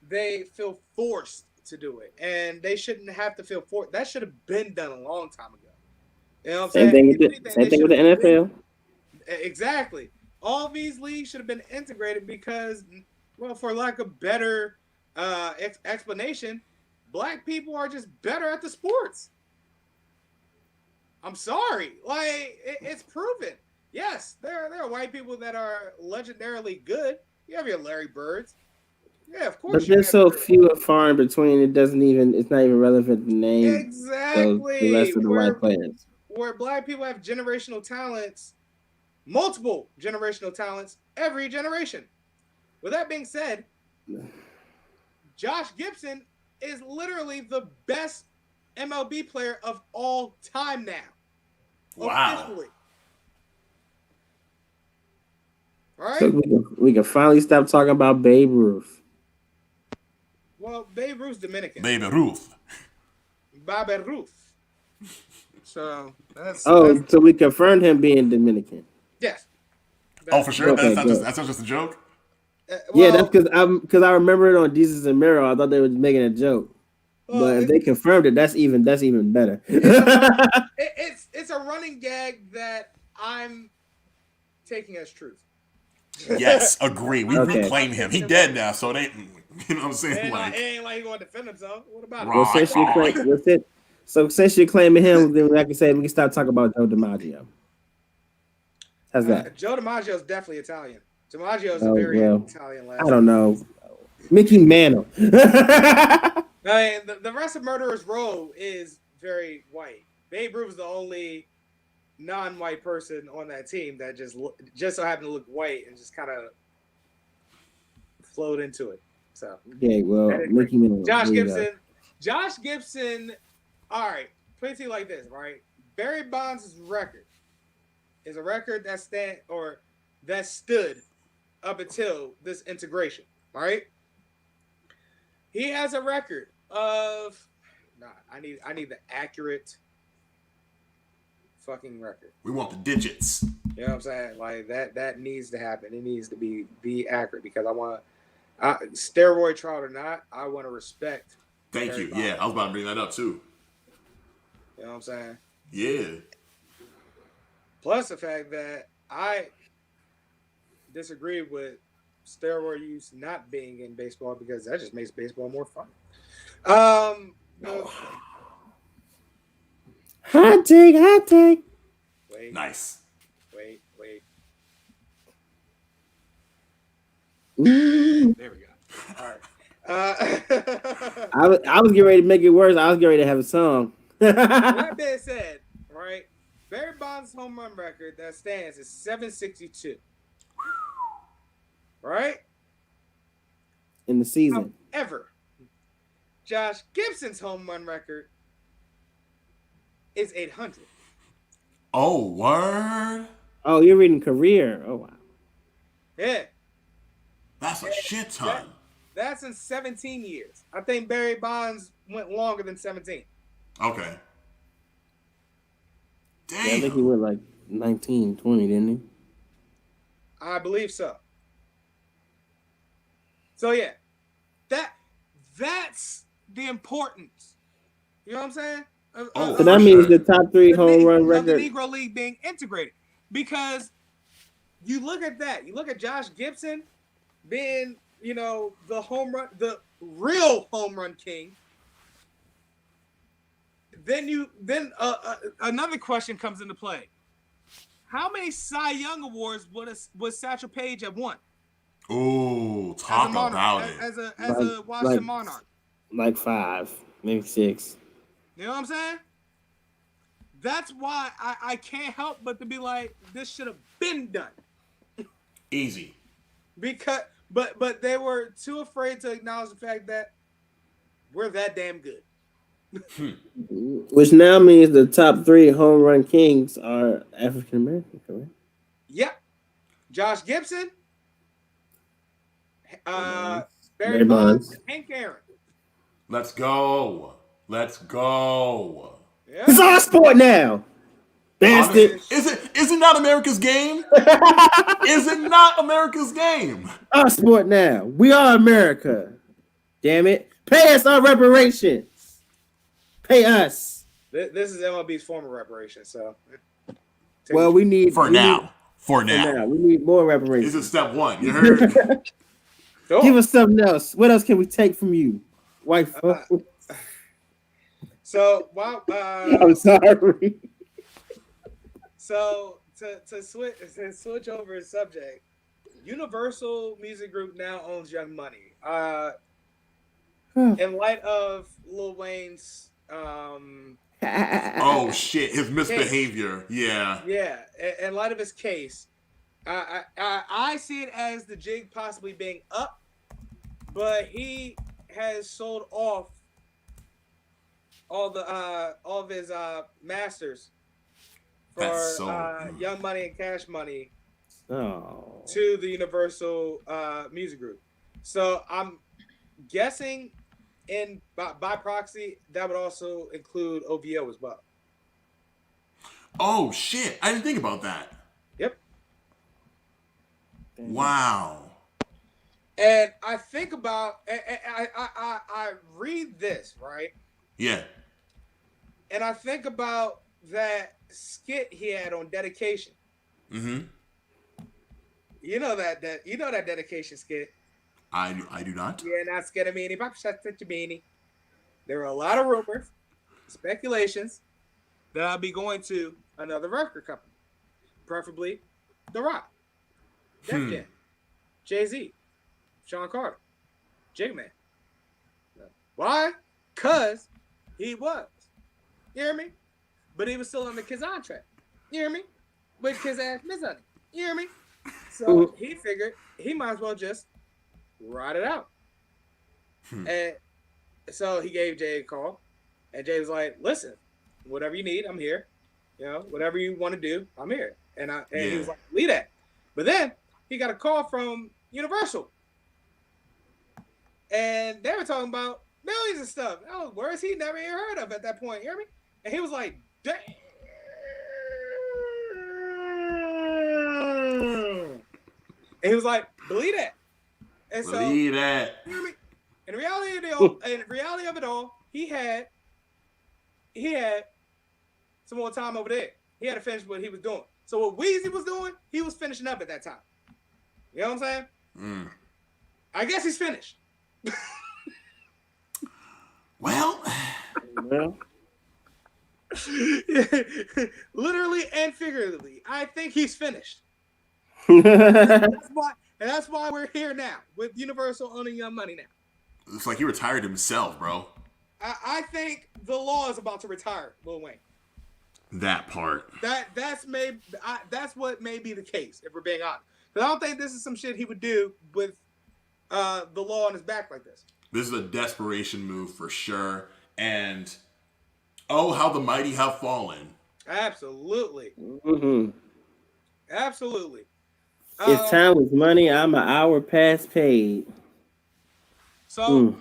they feel forced to do it, and they shouldn't have to feel forced. That should have been done a long time ago. You know what I'm saying? Same thing with the NFL. Exactly. All these leagues should have been integrated because, well, for lack of better explanation, black people are just better at the sports. I'm sorry. Like, it's proven. Yes, there are white people that are legendarily good. You have your Larry Birds. Yeah, of course. But there's so few and far in between. It's not even relevant to name. Exactly. The rest of the white players. Where black people have generational talents, multiple generational talents, every generation. With that being said, Josh Gibson is literally the best MLB player of all time now. Wow. Officially. All right. So we can finally stop talking about Babe Ruth. Well, Babe Ruth's Dominican. Babé Ruth. Babé Ruth. So that's. So we confirmed him being Dominican. Yes. For sure. Okay, that's not just a joke. Yeah, that's because I remember it on Jesus and Mero. I thought they were making a joke. But if they confirmed it, that's even better. It's a running gag that I'm taking as truth. Yes, agree. We reclaim him. He dead now, so it ain't. You know what I'm saying? It ain't like he going to defend himself. What about it? Since you're claiming him, then like I said, we can stop talking about Joe DiMaggio. How's that? Joe DiMaggio is definitely Italian. DiMaggio is a very Italian last name. I don't know. Mickey Mantle. I mean, the rest of Murderers Row is very white. Babe Ruth is the only non-white person on that team that just so happened to look white and just kind of flowed into it. So yeah, well, Mickey Mantle. Josh Gibson. All right, put it to you like this, right? Barry Bonds' record is a record that stood up until this integration, right? He has a record of. I need the accurate fucking record. We want the digits. You know what I'm saying? Like that needs to happen. It needs to be accurate because I want steroid trial or not, I want to respect. Thank you. Yeah, I was about to bring that up too. You know what I'm saying? Yeah. Plus the fact that I disagree with steroid use not being in baseball because that just makes baseball more fun. Hot take. Wait. Nice. Wait. There we go. All right. I was getting ready to make it worse. I was getting ready to have a song. That being said, right? Barry Bonds' home run record that stands is 762. Right? in the season. However, Josh Gibson's home run record is 800. Oh, word. Oh, you're reading career. Oh wow. Yeah. That's a shit ton. That's in 17 years. I think Barry Bonds went longer than 17. Okay. Damn. Yeah, I think he went like 19, 20, didn't he? I believe so. So yeah, that's the importance. You know what I'm saying? So that means the top 3 home run record. The Negro League being integrated. Because you look at that. You look at Josh Gibson being, the real home run king. Then another question comes into play. How many Cy Young awards would Satchel Paige have won? Ooh, talk about it. As a Washington Monarch. Like 5, maybe 6. You know what I'm saying? That's why I can't help but to be like, this should have been done. Easy. Because but they were too afraid to acknowledge the fact that we're that damn good. Which now means the top 3 home run kings are African American, correct? Yep. Josh Gibson, Barry Bonds, Hank Aaron. Let's go. Yeah. It's our sport now. Bastard. Is it not America's game? Is it not America's game? Our sport now. We are America. Damn it. Pay us our reparations. Pay us. This is MLB's former reparations, so. Well, we need For now. We need more reparations. This is step 1. You heard? Give us something else. What else can we take from you, white folks? So, I'm sorry. So to switch over the subject, Universal Music Group now owns Young Money. In light of Lil Wayne's oh shit, his misbehavior. Case. Yeah. In light of his case, I see it as the jig possibly being up, but he has sold off all of his masters for Young Money and Cash Money to the Universal Music Group. So I'm guessing by proxy that would also include OVO as well. Oh shit! I didn't think about that. Yep. Wow. And I think about I read this, right? Yeah. And I think about that skit he had on Dedication. Mm-hmm. You know that Dedication skit. I do not. Yeah, not scared of me. Pop shot such a beanie. There were a lot of rumors, speculations that I'll be going to another record company, preferably The Rock, Def Jam, Jay-Z, Sean Carter, Jigman. Why? Cause he was. You hear me? But he was still on the Kazan track. You hear me? With his ass Miss Honey. You hear me? So he figured he might as well just ride it out. And so he gave Jay a call. And Jay was like, listen, whatever you need, I'm here. You know, whatever you want to do, I'm here. And he was like, leave that. But then he got a call from Universal. And they were talking about millions of stuff. Oh, words he never even heard of at that point. You hear me? And he was like, damn. And he was like, believe that. And believe that. You hear me? In reality of it all, he had some more time over there. He had to finish what he was doing. So what Weezy was doing, he was finishing up at that time. You know what I'm saying? I guess he's finished. Well. Literally and figuratively, I think he's finished. That's why we're here now with Universal owning Young Money now. It's like he retired himself, bro. I think the law is about to retire Lil Wayne. That part. That's what may be the case, if we're being honest. Because I don't think this is some shit he would do with the law on his back like this. This is a desperation move for sure. And oh, how the mighty have fallen. Absolutely. Mm-hmm. Absolutely. If time was money, I'm an hour past paid. So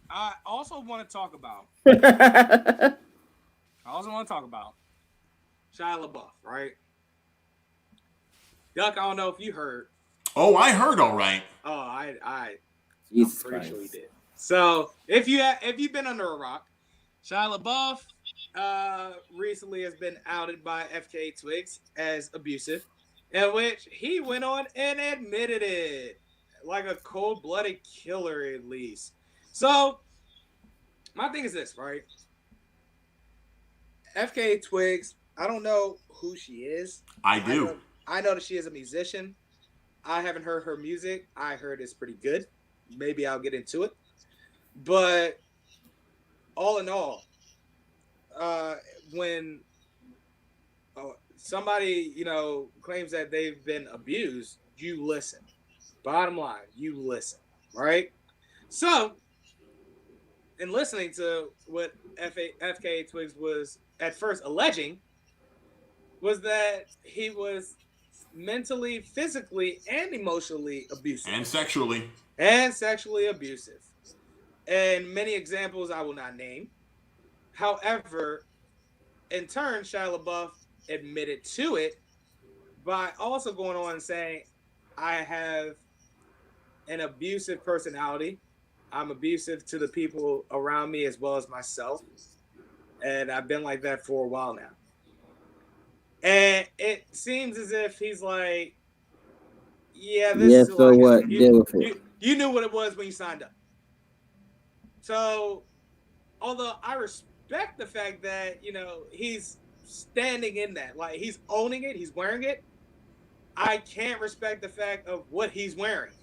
I also want to talk about. Shia LaBeouf, right? Duck, I don't know if you heard. Oh, I heard all right. Oh, I'm Jesus pretty Christ. sure he did. So if you've been under a rock, Shia LaBeouf recently has been outed by FKA Twigs as abusive, in which he went on and admitted it, like a cold-blooded killer at least. So my thing is this, right? FKA Twigs, I don't know who she is. I do. I know that she is a musician. I haven't heard her music. I heard it's pretty good. Maybe I'll get into it. But all in all, when somebody, claims that they've been abused, you listen. Bottom line, you listen, right? So, in listening to what FKA Twigs was at first alleging, was that he was mentally, physically, and emotionally abusive. And sexually. Abusive. And many examples I will not name. However, in turn, Shia LaBeouf admitted to it by also going on and saying, I have an abusive personality. I'm abusive to the people around me as well as myself. And I've been like that for a while now. And it seems as if he's like, yeah, this is so like, what? Deal with it. You knew what it was when you signed up. So, although I respect the fact that, he's standing in that, like he's owning it, he's wearing it, I can't respect the fact of what he's wearing.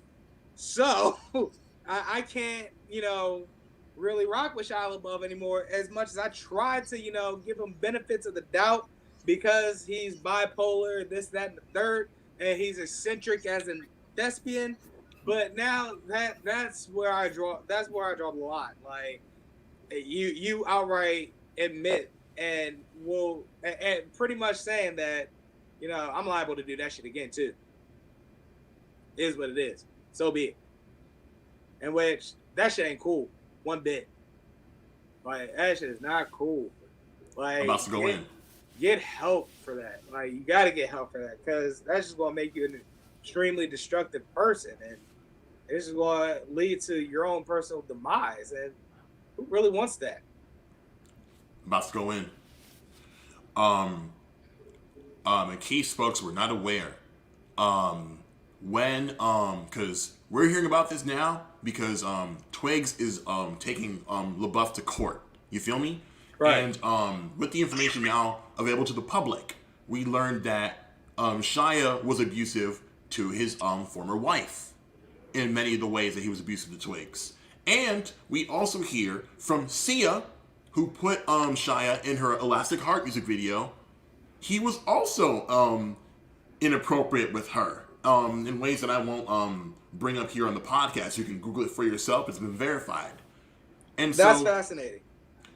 So, I can't, really rock with Shia LaBeouf anymore as much as I tried to, give him benefits of the doubt because he's bipolar, this, that, and the third, and he's eccentric as a thespian. But now that's where I draw the line. Like you outright admit and pretty much saying that, I'm liable to do that shit again too. It is what it is. So be it. In which that shit ain't cool one bit. Like that shit is not cool. Like I'm about to go in. Get help for that. Like you got to get help for that because that's just gonna make you an extremely destructive person, and this is going to lead to your own personal demise. And who really wants that? About to go in. And key spokes were not aware. Because we're hearing about this now because Twigs is taking LaBeouf to court. You feel me? Right. And with the information now available to the public, we learned that Shia was abusive to his former wife in many of the ways that he was abusive to Twigs. And we also hear from Shia, who put Shia in her Elastic Heart music video. He was also inappropriate with her in ways that I won't bring up here on the podcast. You can Google it for yourself. It's been verified. And that's fascinating.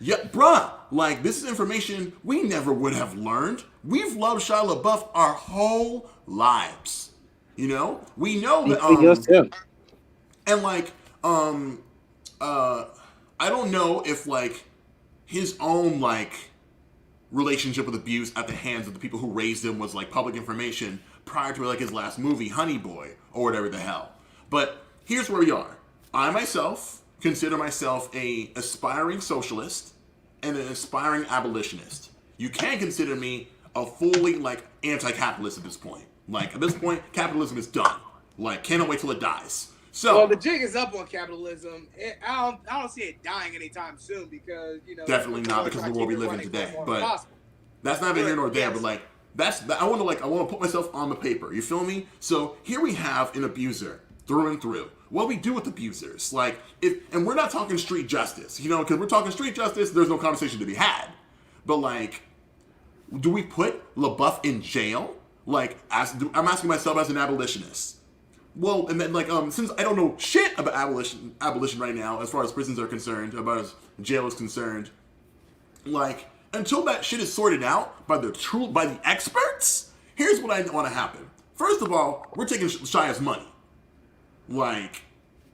Yeah, bruh. Like, this is information we never would have learned. We've loved Shia LaBeouf our whole lives. We know that. And like, I don't know if like his own like relationship with abuse at the hands of the people who raised him was like public information prior to like his last movie, Honey Boy, or whatever the hell. But here's where we are. I myself consider myself a aspiring socialist and an aspiring abolitionist. You can consider me a fully like anti-capitalist at this point. Like at this point, capitalism is done. Like cannot wait till it dies. So well, the jig is up on capitalism. I don't see it dying anytime soon because definitely not because of the world we live in today. But that's not even here nor there. But like I want to put myself on the paper. You feel me? So here we have an abuser through and through. What we do with abusers, like and we're not talking street justice, because we're talking street justice. There's no conversation to be had. But like, do we put LaBeouf in jail? Like, I'm asking myself as an abolitionist. well, and then like since I don't know shit about abolition right now, as far as prisons are concerned, about as jail is concerned, like until that shit is sorted out by the experts, here's what I want to happen. First of all, we're taking Shia's money, like,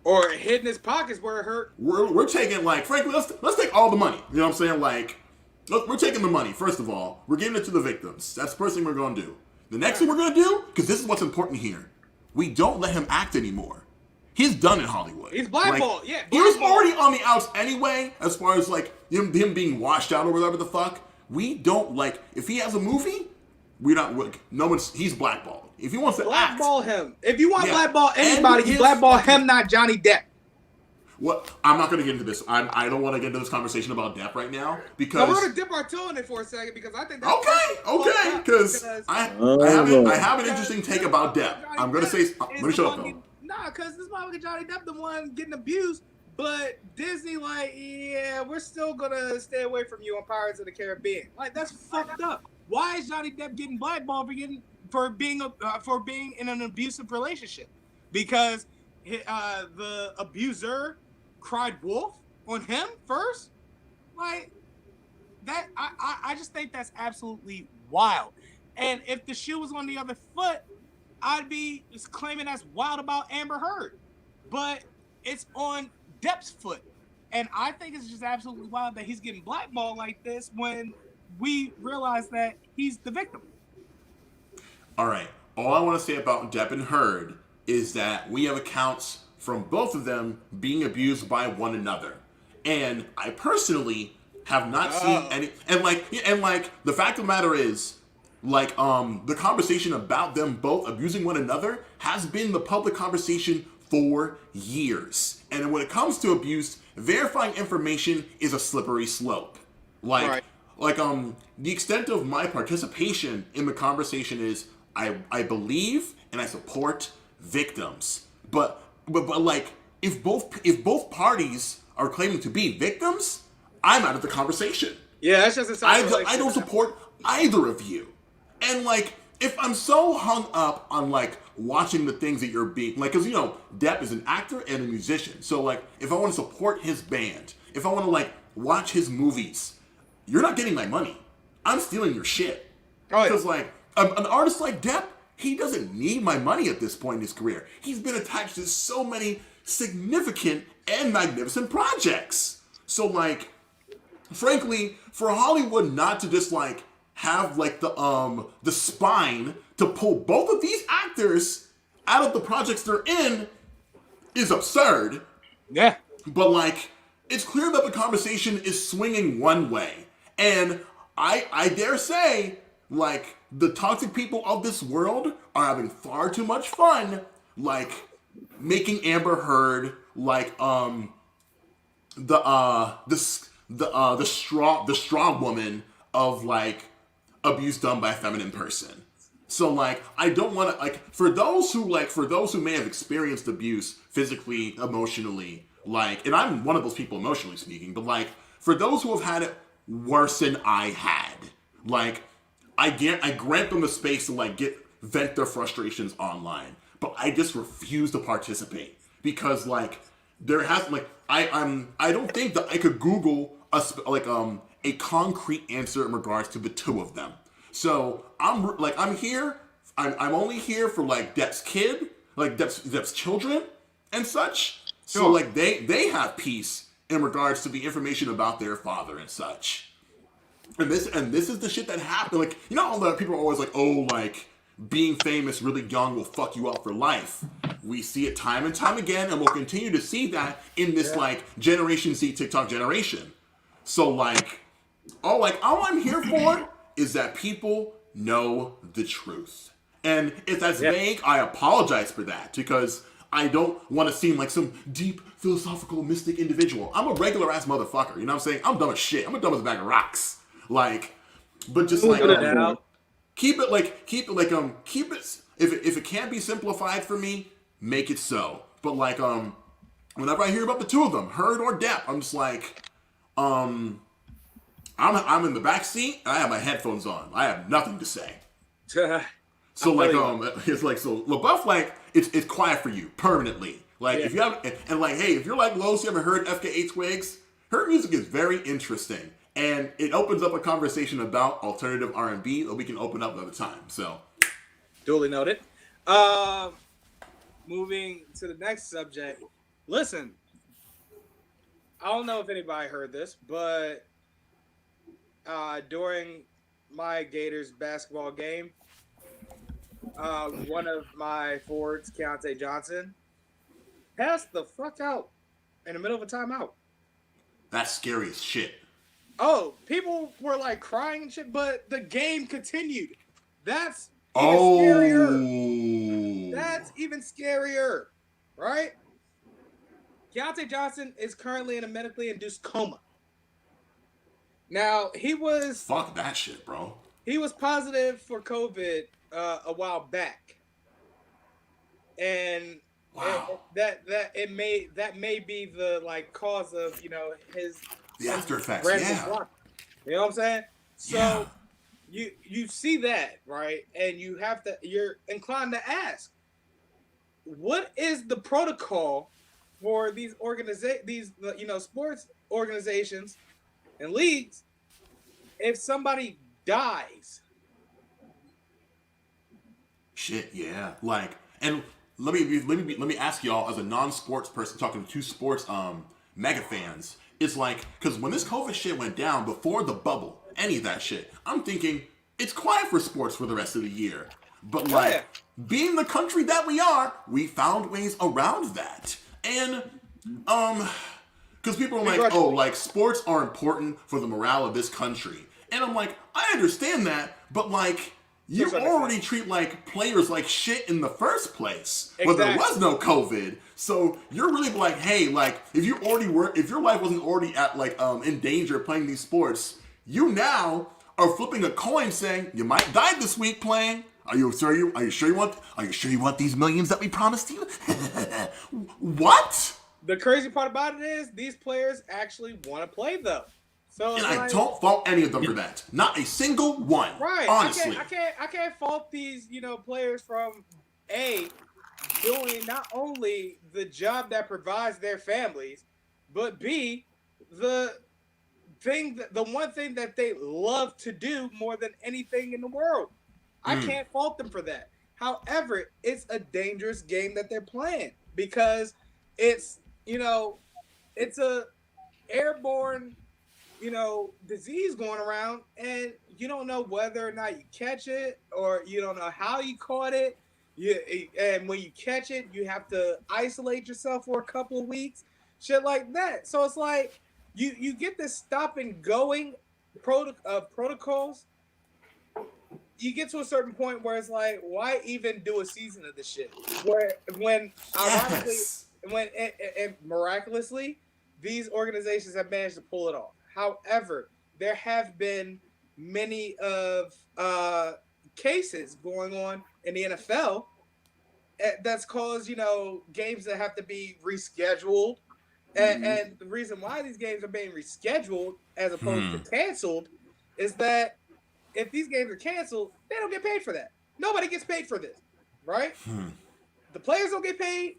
or hitting his pockets where it hurt. We're taking, like, frankly, let's take all the money. You know what I'm saying? Like, we're taking the money. First of all, we're giving it to the victims. That's the first thing we're gonna do. The next thing we're gonna do, because this is what's important here, we don't let him act anymore. He's done in Hollywood. He's blackballed. Like, Yeah, he was already on the outs anyway, as far as like him being washed out or whatever the fuck. We don't, like, if he has a movie, we're not, no one's, he's blackballed. If he wants to blackball act, him. If you want blackball anybody, you blackball him, not Johnny Depp. What? I'm not going to get into this. I don't want to get into this conversation about Depp right now because we're going to dip our toe in it for a second because I think that's okay. Because I have an interesting take about Depp. I'm going to say. Let me shut up though. Nah, because this motherfucker Johnny Depp the one getting abused, but Disney like, yeah, we're still gonna stay away from you on Pirates of the Caribbean. Like that's fucked up. Why is Johnny Depp getting blackballed for being in an abusive relationship? Because the abuser cried wolf on him first. Like that, I just think that's absolutely wild. And if the shoe was on the other foot, I'd be just claiming that's wild about Amber Heard. But it's on Depp's foot. And I think it's just absolutely wild that he's getting blackballed like this when we realize that he's the victim. All right. All I want to say about Depp and Heard is that we have accounts from both of them being abused by one another. And I personally have not seen any, and the fact of the matter is, like, the conversation about them both abusing one another has been the public conversation for years. And when it comes to abuse, verifying information is a slippery slope. Like, the extent of my participation in the conversation is I believe and I support victims. But like, if both parties are claiming to be victims, I'm out of the conversation. Yeah, that's just a I don't support either of you. And like, if I'm so hung up on like watching the things that you're being like, because you know, Depp is an actor and a musician. So like, if I want to support his band, if I want to like watch his movies, you're not getting my money. I'm stealing your shit. Because like an artist like Depp, he doesn't need my money at this point in his career. He's been attached to so many significant and magnificent projects. So like, frankly, for Hollywood not to just like have like the spine to pull both of these actors out of the projects they're in is absurd. Yeah. But like, it's clear that the conversation is swinging one way. And I dare say, like, the toxic people of this world are having far too much fun, like, making Amber Heard like the strong woman of like abuse done by a feminine person. So like, I don't want to, like, for those who may have experienced abuse physically, emotionally, like, and I'm one of those people emotionally speaking, but like, for those who have had it worse than I had, like, I grant them the space to like vent their frustrations online, but I just refuse to participate because like, there has like, I don't think that I could Google a concrete answer in regards to the two of them. So I'm only here for like Depp's kid, like Depp's children and such. So like they have peace in regards to the information about their father and such. And this is the shit that happened. Like, you know, all the people are always like, oh, like being famous really young will fuck you up for life. We see it time and time again, and we'll continue to see that in this like Generation Z TikTok generation. So like, all I'm here for is that people know the truth. And if that's vague, I apologize for that because I don't want to seem like some deep philosophical mystic individual. I'm a regular ass motherfucker. You know what I'm saying? I'm dumb as shit. I'm dumb as a bag of rocks. Like, but just like keep it. If it can't be simplified for me, make it so. But like, whenever I hear about the two of them, Heard or Depp, I'm just like, I'm in the back seat and I have my headphones on. I have nothing to say. So like it's like so Lebeoff like it's quiet for you permanently. Like if you have and like hey if you're like Los, you ever heard FKA Twigs? Her music is very interesting and it opens up a conversation about alternative R&B that we can open up another time. So duly noted. Moving to the next subject. Listen, I don't know if anybody heard this, but during my Gators basketball game, one of my forwards, Keontae Johnson, passed the fuck out in the middle of a timeout. That's scary as shit. Oh, people were like crying and shit, but the game continued. That's even scarier. That's even scarier, right? Keontae Johnson is currently in a medically induced coma. Now, he was... Fuck that shit, bro. He was positive for COVID a while back. And wow. that may be the like cause of, the after effects, block. You know what I'm saying? So you see that, right? And you're inclined to ask, what is the protocol for these sports organizations and leagues if somebody dies? Shit, yeah. Like, and let me ask y'all as a non-sports person talking to two sports mega fans. It's like, because when this COVID shit went down before the bubble, any of that shit, I'm thinking it's quiet for sports for the rest of the year. But like, being the country that we are, we found ways around that. And because people are like, oh, like sports are important for the morale of this country. And I'm like, I understand that, but like, you already treat like players like shit in the first place. Exactly. But there was no COVID. So you're really like, hey, like if your life wasn't already at like in danger playing these sports, you now are flipping a coin saying you might die this week playing. Are you sure you want these millions that we promised you? What? The crazy part about it is these players actually want to play though. So and I don't fault any of them for that. Not a single one. Right. Honestly. I can't fault these, players from doing not only the job that provides their families, but B, the one thing that they love to do more than anything in the world. I can't fault them for that. However, it's a dangerous game that they're playing because it's a airborne disease going around, and you don't know whether or not you catch it, or you don't know how you caught it. And when you catch it, you have to isolate yourself for a couple of weeks, shit like that. So it's like you get this stop and going protocols. You get to a certain point where it's like, why even do a season of this shit? When miraculously, these organizations have managed to pull it off. However, there have been many of cases going on in the NFL that's caused, games that have to be rescheduled. And the reason why these games are being rescheduled as opposed to canceled is that if these games are canceled, they don't get paid for that. Nobody gets paid for this, right? The players don't get paid.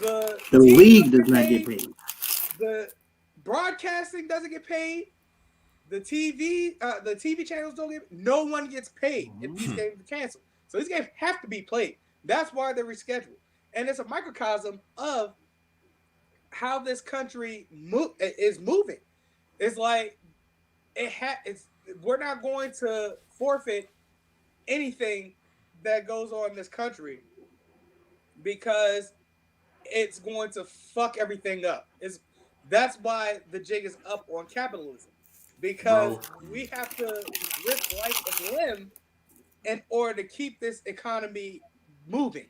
The league does not get paid. The broadcasting doesn't get paid. The TV channels don't get. No one gets paid if these games are canceled. So these games have to be played. That's why they're rescheduled, and it's a microcosm of how this country is moving. It's like we're not going to forfeit anything that goes on in this country because it's going to fuck everything up. That's why the jig is up on capitalism, because we have to risk life and limb in order to keep this economy moving.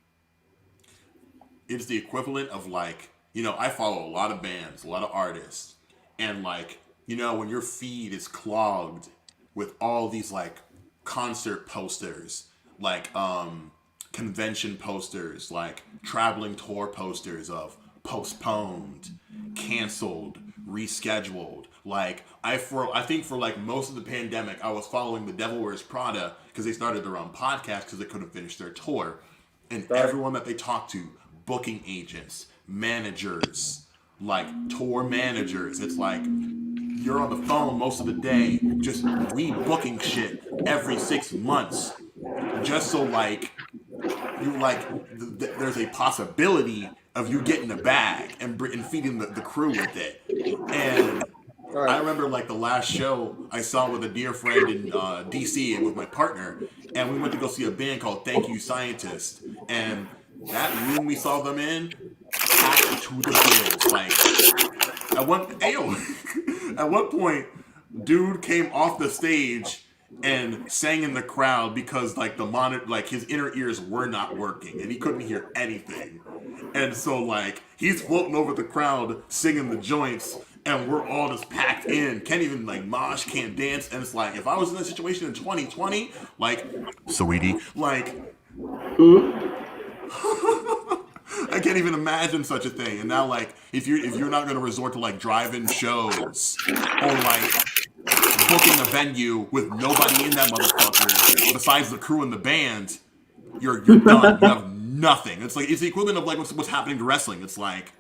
It's the equivalent of like, I follow a lot of bands, a lot of artists, and like, when your feed is clogged with all these like concert posters, like convention posters, like traveling tour posters of postponed, canceled, rescheduled, Like I think for like most of the pandemic, I was following The Devil Wears Prada because they started their own podcast because they couldn't finish their tour, and everyone that they talked to, booking agents, managers, like tour managers, it's like you're on the phone most of the day, just rebooking shit every 6 months, just so like you like there's a possibility of you getting a bag and feeding the crew with it. And I remember like the last show I saw with a dear friend in DC and with my partner, and we went to go see a band called Thank You Scientist, and that room we saw them in packed to the gills. Like at one point, dude came off the stage and sang in the crowd because like the monitor, like his inner ears were not working and he couldn't hear anything. And so like he's floating over the crowd singing the joints, and we're all just packed in, can't even like mosh, can't dance. And it's like if I was in that situation in 2020, like sweetie, like I can't even imagine such a thing. And now, like, if you're not going to resort to like drive-in shows or like booking a venue with nobody in that motherfucker besides the crew and the band, you're done. You have nothing. It's like it's the equivalent of like what's happening to wrestling. It's like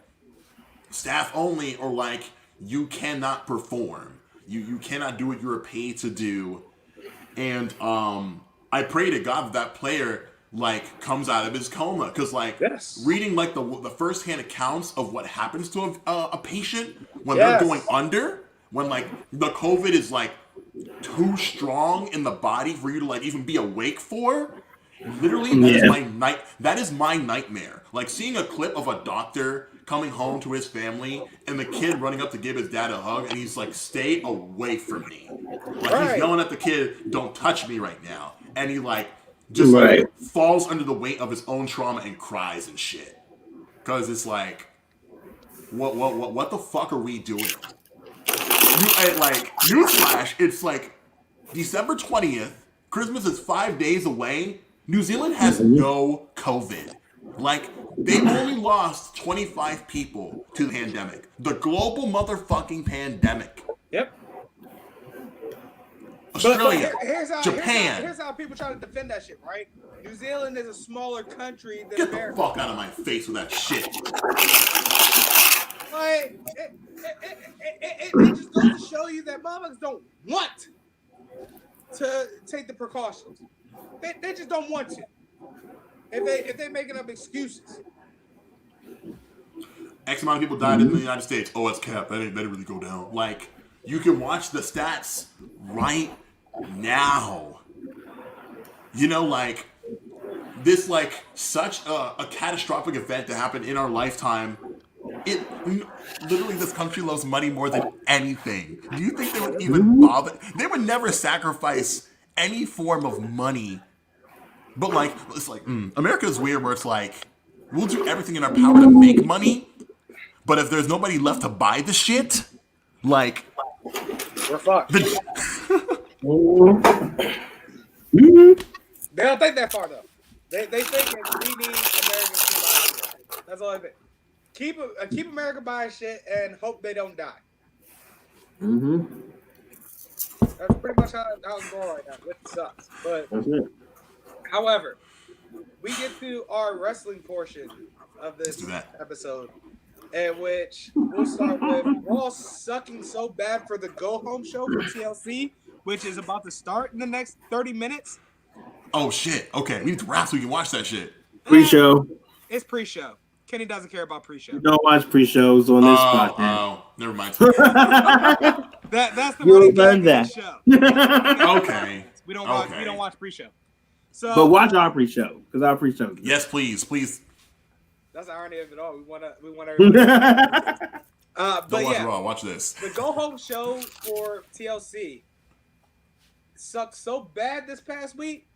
staff only, or like you cannot perform. You cannot do what you're paid to do. And I pray to God that player like comes out of his coma, because like reading like the first-hand accounts of what happens to a patient when they're going under, when like the COVID is like too strong in the body for you to like even be awake for. Literally, that is my nightmare. Like seeing a clip of a doctor coming home to his family and the kid running up to give his dad a hug, and he's like, "Stay away from me!" Like he's yelling at the kid, "Don't touch me right now!" And he like just like falls under the weight of his own trauma and cries and shit. Because it's like, what the fuck are we doing? Newsflash, it's like December 20th. Christmas is 5 days away. New Zealand has no COVID. Like, they only lost 25 people to the pandemic. The global motherfucking pandemic. Yep. Australia, Japan. Here's how people try to defend that shit, right? New Zealand is a smaller country than America. Get the fuck out of my face with that shit. Like, it just goes to show you that motherfuckers don't want to take the precautions. They just don't want to. If they making up excuses. X amount of people died in the United States. Oh, it's cap. That didn't really go down. Like, you can watch the stats right now. You know, like, this, like, such a catastrophic event to happen in our lifetime. Literally, this country loves money more than anything. Do you think they would even bother? They would never sacrifice any form of money. But, like, it's like, America's weird where it's like, we'll do everything in our power to make money, but if there's nobody left to buy the shit, like, we're fucked. They don't think that far, though. They think that we need Americans to buy shit. That's all I think. Keep America buying shit and hope they don't die. That's pretty much how it's going right now, which sucks. But however, we get to our wrestling portion of this episode, in which we'll start with Raw sucking so bad for the Go Home show for TLC, which is about to start in the next 30 minutes. Oh shit! Okay, we need to wrap so we can watch that shit. Pre-show. It's pre-show. Kenny doesn't care about pre-show. We don't watch pre-shows on this podcast. Oh, never mind. That's the running gag of the show. Okay. We don't watch pre-show. So, but watch our pre-show, because our pre-show. Yes, please. That's the irony of it all. We want everybody. Don't watch Raw. Watch this. The Go Home show for TLC sucked so bad this past week.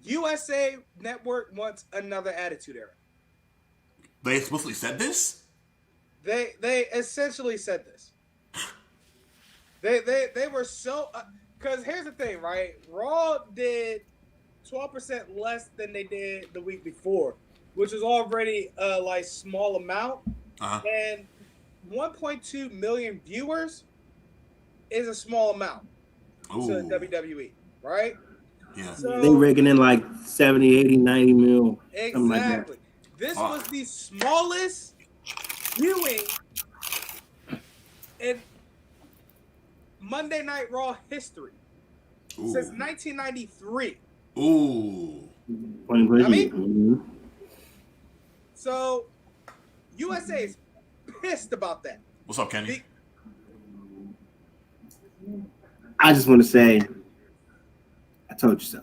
USA Network wants another Attitude Era. They explicitly said this? They essentially said this. They were so because here's the thing, right? Raw did 12% less than they did the week before, which was already a like small amount, and 1.2 million viewers is a small amount to WWE, right? Yeah. So, they raking in like 70, 80, 90 mil. Exactly. Like this was the smallest viewing in Monday Night Raw history since 1993. Ooh. I mean, so USA is pissed about that. What's up, Kenny? I just want to say, I told you so.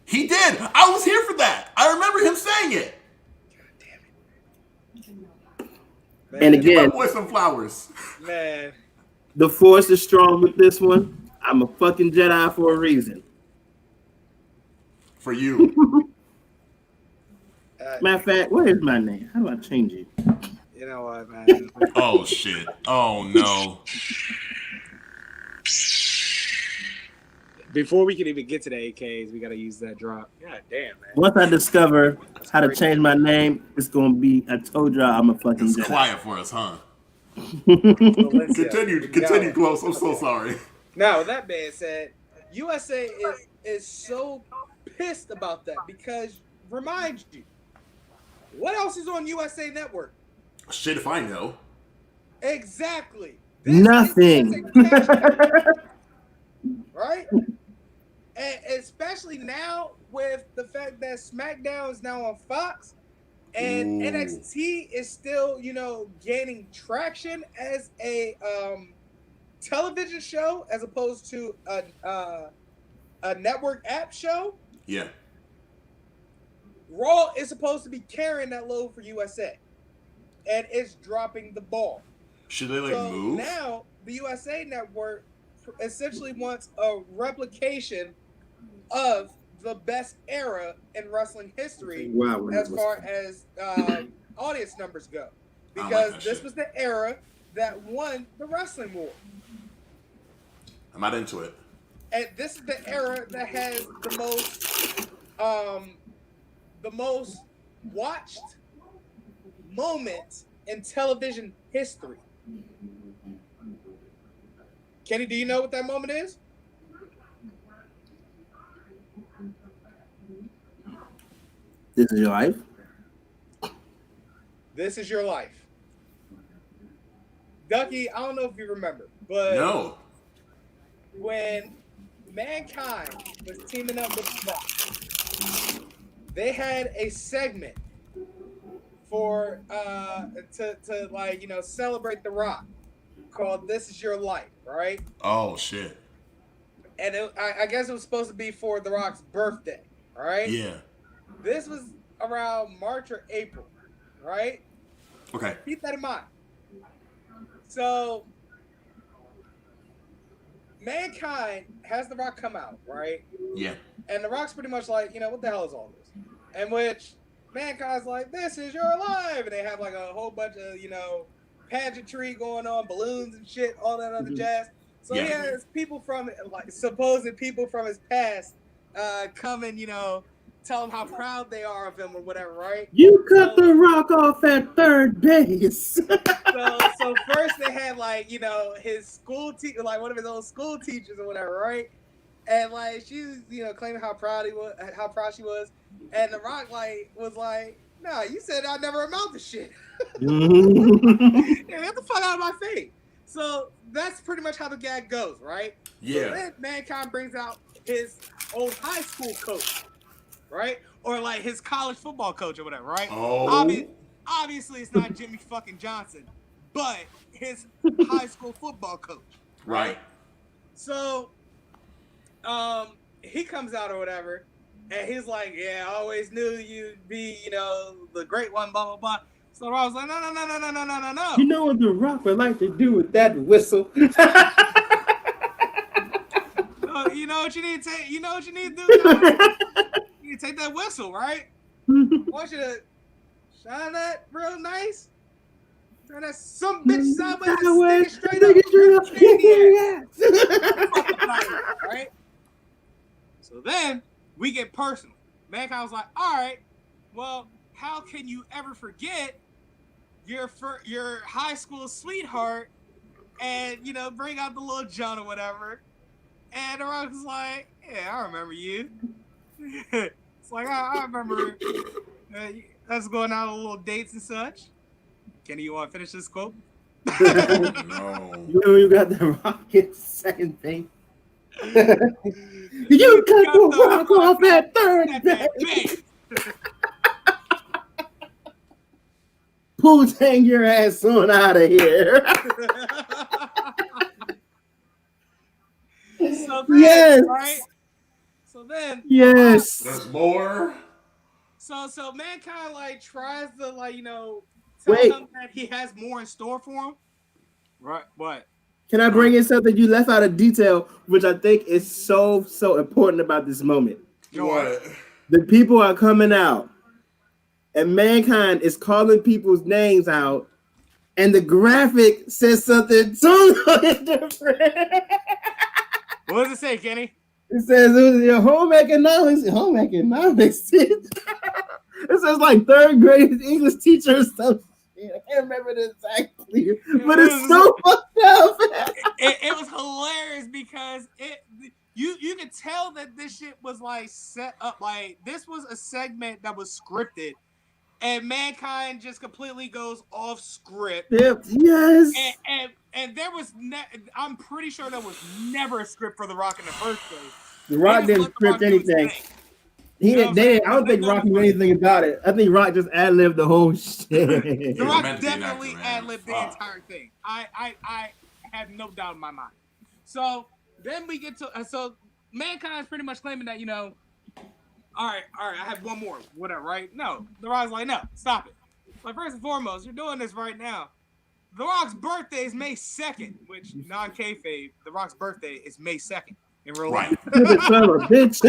He did. I was here for that. I remember him saying it. God damn it. Man. And again, give my boy some flowers. Man, the force is strong with this one. I'm a fucking Jedi for a reason. For you. Matter of fact, what is my name? How do I change it? You know what, man? Oh shit. Oh no. Before we can even get to the AKs, we gotta use that drop. God damn, man. Once I discover how to change my name, it's gonna be. I told y'all I'm a fucking. It's Jedi. quiet for us, huh? Continue, close. I'm so sorry. Now, with that being said, USA is so pissed about that because, remind you, what else is on USA Network? Shit if I know. Exactly. Nothing. Right? And especially now with the fact that SmackDown is now on Fox and NXT is still, gaining traction as a television show as opposed to a network app show. Yeah. Raw is supposed to be carrying that load for USA. And it's dropping the ball. Should they move? Now the USA Network essentially wants a replication of the best era in wrestling history as far as audience numbers go. Because this was the era that won the wrestling war. I'm not into it. And this is the era that has the most watched moments in television history. Kenny, do you know what that moment is? This is your life? This is your life. Ducky, I don't know if you remember, but no. When Mankind was teaming up with The Rock, they had a segment for to celebrate The Rock called "This Is Your Life," right? Oh shit! And I guess it was supposed to be for The Rock's birthday, right? Yeah. This was around March or April, right? Okay. Keep that in mind. So, Mankind has The Rock come out, right? Yeah. And The Rock's pretty much like, what the hell is all this? And which Mankind's like, this is your life. And they have like a whole bunch of, pageantry going on, balloons and shit, all that other jazz. So he has people from, supposed people from his past come and, tell him how proud they are of him or whatever, right? You cut The Rock off at third base. so first they had his school teacher, one of his old school teachers or whatever, right? And she was, claiming how proud she was, and The Rock was like, "Nah, you said I never amount to shit. Get the fuck out of my face." So that's pretty much how the gag goes, right? Yeah. So then Mankind brings out his old high school coach. Right? Or his college football coach or whatever, right? Oh. Obviously, it's not Jimmy fucking Johnson, but his high school football coach. Right. So, he comes out or whatever, and he's like, "Yeah, I always knew you'd be, the great one, blah, blah, blah." So I was like, no. You know what The Rock would like to do with that whistle? You know what you need to take? You know what you need to do? You take that whistle, right? I want you to shine that real nice. Turn that some bitch sideways, straight up. Right? So then we get personal. Mankind was like, all right, well, how can you ever forget your high school sweetheart and bring out the little John or whatever. And The Rock was like, "Yeah, I remember you." It's like I remember us going out on little dates and such. Kenny, you want to finish this quote? No. You got the Rocket second thing. You cut the Rock off at third base. Pooh-Tang your ass on out of here. So then, yes. Right? So then, yes. There's more. So Mankind like tries to tell him that he has more in store for him. Right? What? Can I bring in something you left out of detail, which I think is so important about this moment? What? The people are coming out, and Mankind is calling people's names out, and the graphic says something totally different. What does it say, Kenny? It says it was your home economics. Home economics. It says like third grade English teacher or something. I can't remember it exactly, but it's so fucked up. It was hilarious because you could tell that this shit was like set up, like this was a segment that was scripted, and Mankind just completely goes off script. Yep. Yes. And there was I'm pretty sure there was never a script for The Rock in the first place. The Rock didn't script anything. I don't think Rock knew anything about it. I think Rock just ad-libbed the whole shit. The Rock definitely ad-libbed the entire thing. I have no doubt in my mind. So then we get to so Mankind's pretty much claiming that all right, I have one more, whatever, right? No, The Rock's like, no, stop it. Like first and foremost, you're doing this right now. The Rock's birthday is May 2nd, which non-kayfabe, The Rock's birthday is May 2nd in real life. Son of a bitch.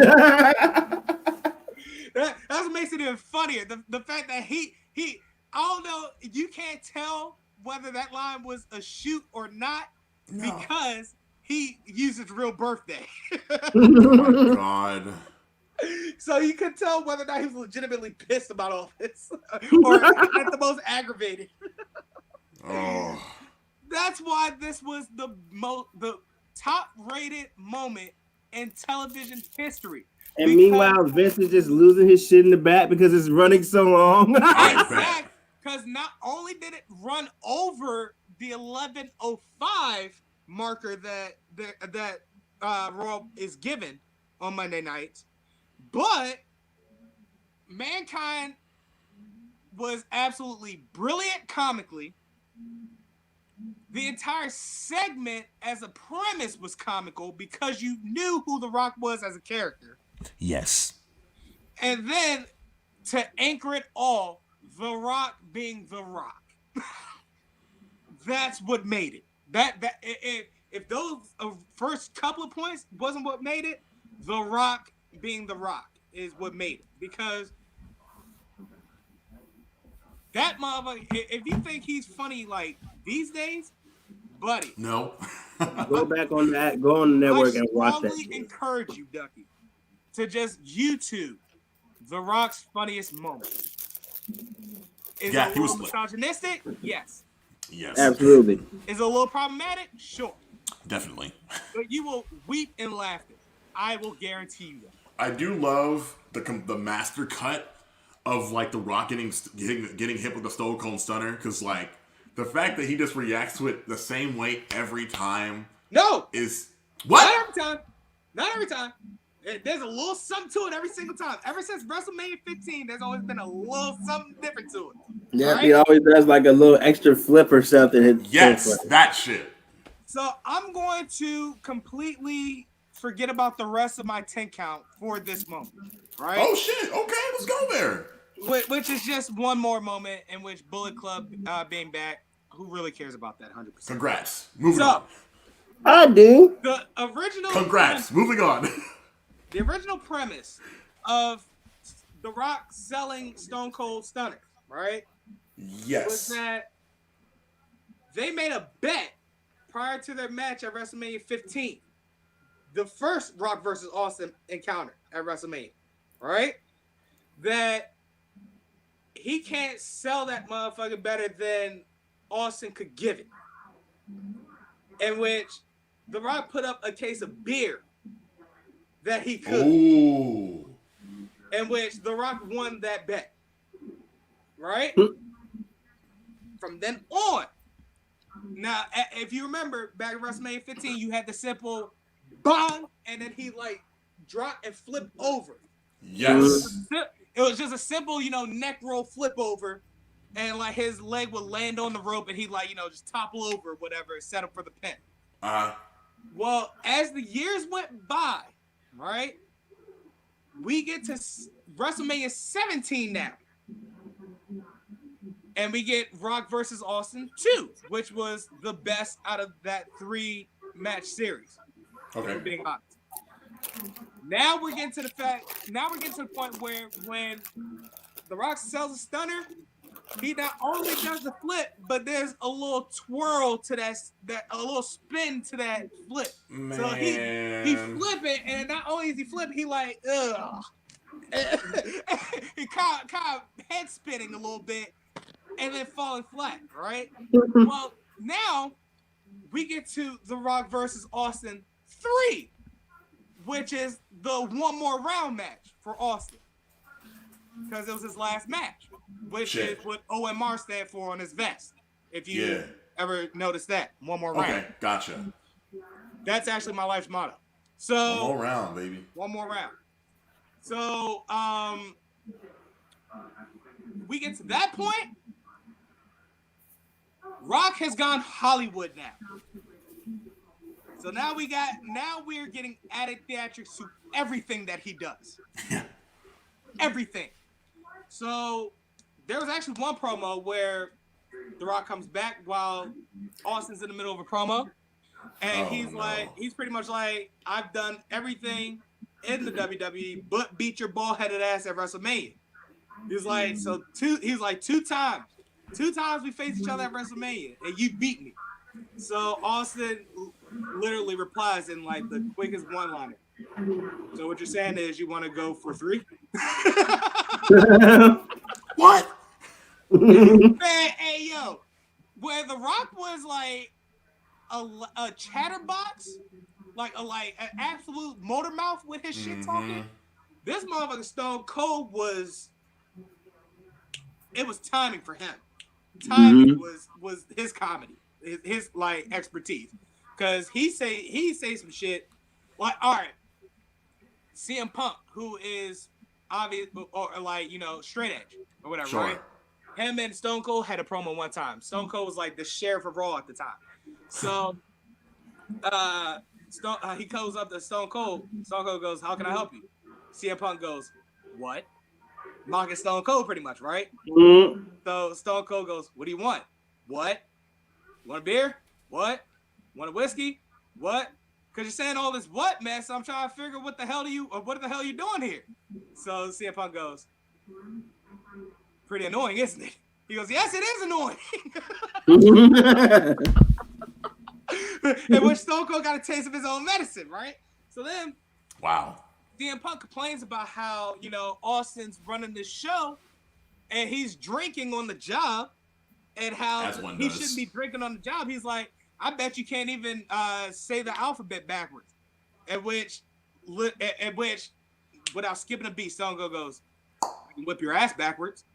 That's what makes it even funnier. The fact that he I don't know, you can't tell whether that line was a shoot or not because he used his real birthday. Oh my God. So you could tell whether or not he was legitimately pissed about all this or at the most aggravated. Oh. That's why this was the top rated moment in television history. And meanwhile, Vince is just losing his shit in the back because it's running so long. Exactly. Because not only did it run over the 11:05 marker that Raw is given on Monday nights, but Mankind was absolutely brilliant comically. The entire segment as a premise was comical because you knew who The Rock was as a character. Yes. And then to anchor it all, The Rock being The Rock. That's what made it. If those first couple of points wasn't what made it, The Rock being The Rock is what made it. Because that motherfucker, if you think he's funny like these days, buddy. No. Go back on that. Go on the network and watch that. I strongly encourage you, Ducky, to just YouTube The Rock's funniest moment. Is it a little misogynistic? Yes. Yes. Absolutely. Is it a little problematic? Sure. Definitely. But you will weep in laughter. I will guarantee you that. I do love the master cut of like The Rock getting hit with the Stone Cold Stunner, because like the fact that he just reacts to it the same way every time. No. Is what? Not every time. Not every time. There's a little something to it every single time. Ever since WrestleMania 15, there's always been a little something different to it. Yeah, right? He always does like a little extra flip or something. Yes, that shit. So I'm going to completely forget about the rest of my 10 count for this moment. Right? Oh shit! Okay, let's go there. Which is just one more moment in which Bullet Club being back. Who really cares about that? 100%. Congrats. Moving on. I do. The original. Congrats. Moving on. The original premise of The Rock selling Stone Cold Stunner, right? Yes. Was that they made a bet prior to their match at WrestleMania 15. The first Rock versus Austin encounter at WrestleMania, right? That he can't sell that motherfucker better than Austin could give it. in which The Rock put up a case of beer that he could. Ooh. In which The Rock won that bet. Right? From then on. Now, if you remember, back in WrestleMania 15, you had the simple bong, and then he like dropped and flipped over. Yes. It was just a simple, neck roll flip over, and like his leg would land on the rope, and he'd like, just topple over or whatever, set up for the pin. Well, as the years went by, right, we get to WrestleMania 17 now. And we get Rock versus Austin 2, which was the best out of that 3-match series. Okay. Being honest. Now we're getting to the point where when The Rock sells a stunner, he not only does the flip, but there's a little twirl to that a little spin to that flip. Man. So he flip it, and not only is he flip, he like he kind of head spinning a little bit. And then falling flat, right? Well, now we get to The Rock versus Austin 3, which is the one more round match for Austin. Because it was his last match, which is what OMR stand for on his vest. If you ever noticed that. One more round. Okay, gotcha. That's actually my life's motto. So one more round, baby. One more round. So we get to that point. Rock has gone Hollywood now. So now we're getting added theatrics to everything that he does. Everything. So there was actually one promo where The Rock comes back while Austin's in the middle of a promo. And he's pretty much like, I've done everything in the WWE but beat your bald-headed ass at WrestleMania. He's like, two times. 2 times we faced each other at WrestleMania, and you beat me. So Austin literally replies in like the quickest one-liner. So what you're saying is you want to go for 3? What? Man, hey yo, where The Rock was like a chatterbox, like an absolute motor mouth with his shit talking. This motherfucker Stone Cold was timing for him. Timing was his comedy, his like expertise, because he say some shit like, all right, CM Punk, who is obvious or like straight edge or whatever, right? Him and Stone Cold had a promo one time. Stone Cold was like the sheriff of Raw at the time, so he goes up to Stone Cold. Stone Cold goes, "How can I help you?" CM Punk goes, "What?" Mocking Stone Cold pretty much, right? So Stone Cold goes, "What do you want?" "What? Want a beer?" "What? Want a whiskey?" "What?" "Because you're saying all this what, man? So I'm trying to figure what the hell you doing here?" So CM Punk goes, "Pretty annoying, isn't it?" He goes, "Yes, it is annoying." And when Stone Cold got a taste of his own medicine, right? So then, wow. CM Punk complains about how, Austin's running this show and he's drinking on the job and how he shouldn't be drinking on the job. He's like, I bet you can't even say the alphabet backwards. At which, without skipping a beat, Stone Cold goes, "I can whip your ass backwards."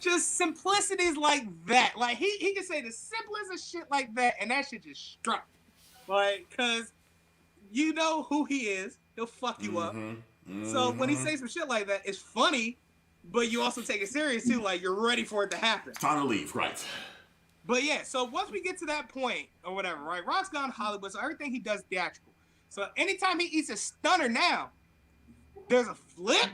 Just simplicities like that. Like, he can say the simplest of shit like that, and that shit just struck. Like, because you know who he is. He'll fuck you up. So when he says some shit like that, it's funny, but you also take it serious, too. Like, you're ready for it to happen. Time to leave, right. But, yeah, so once we get to that point, or whatever, right, Rock's gone Hollywood, so everything he does is theatrical. So anytime he eats a stunner now, there's a flip.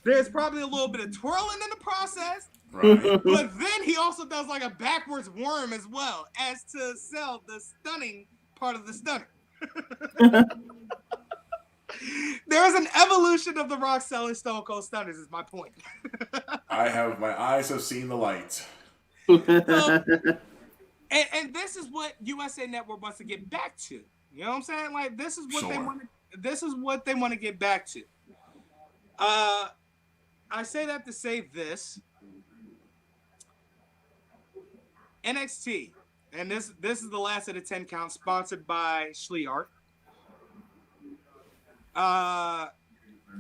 There's probably a little bit of twirling in the process. Right. But then he also does like a backwards worm as well, as to sell the stunning part of the stunner. There is an evolution of The Rock selling Stone Cold stunners, is my point. My eyes have seen the light. So, and this is what USA Network wants to get back to. You know what I'm saying? Like, this is what they want. This is what they want to get back to. I say that to say this. NXT, and this is the last of the 10 count, sponsored by Shia.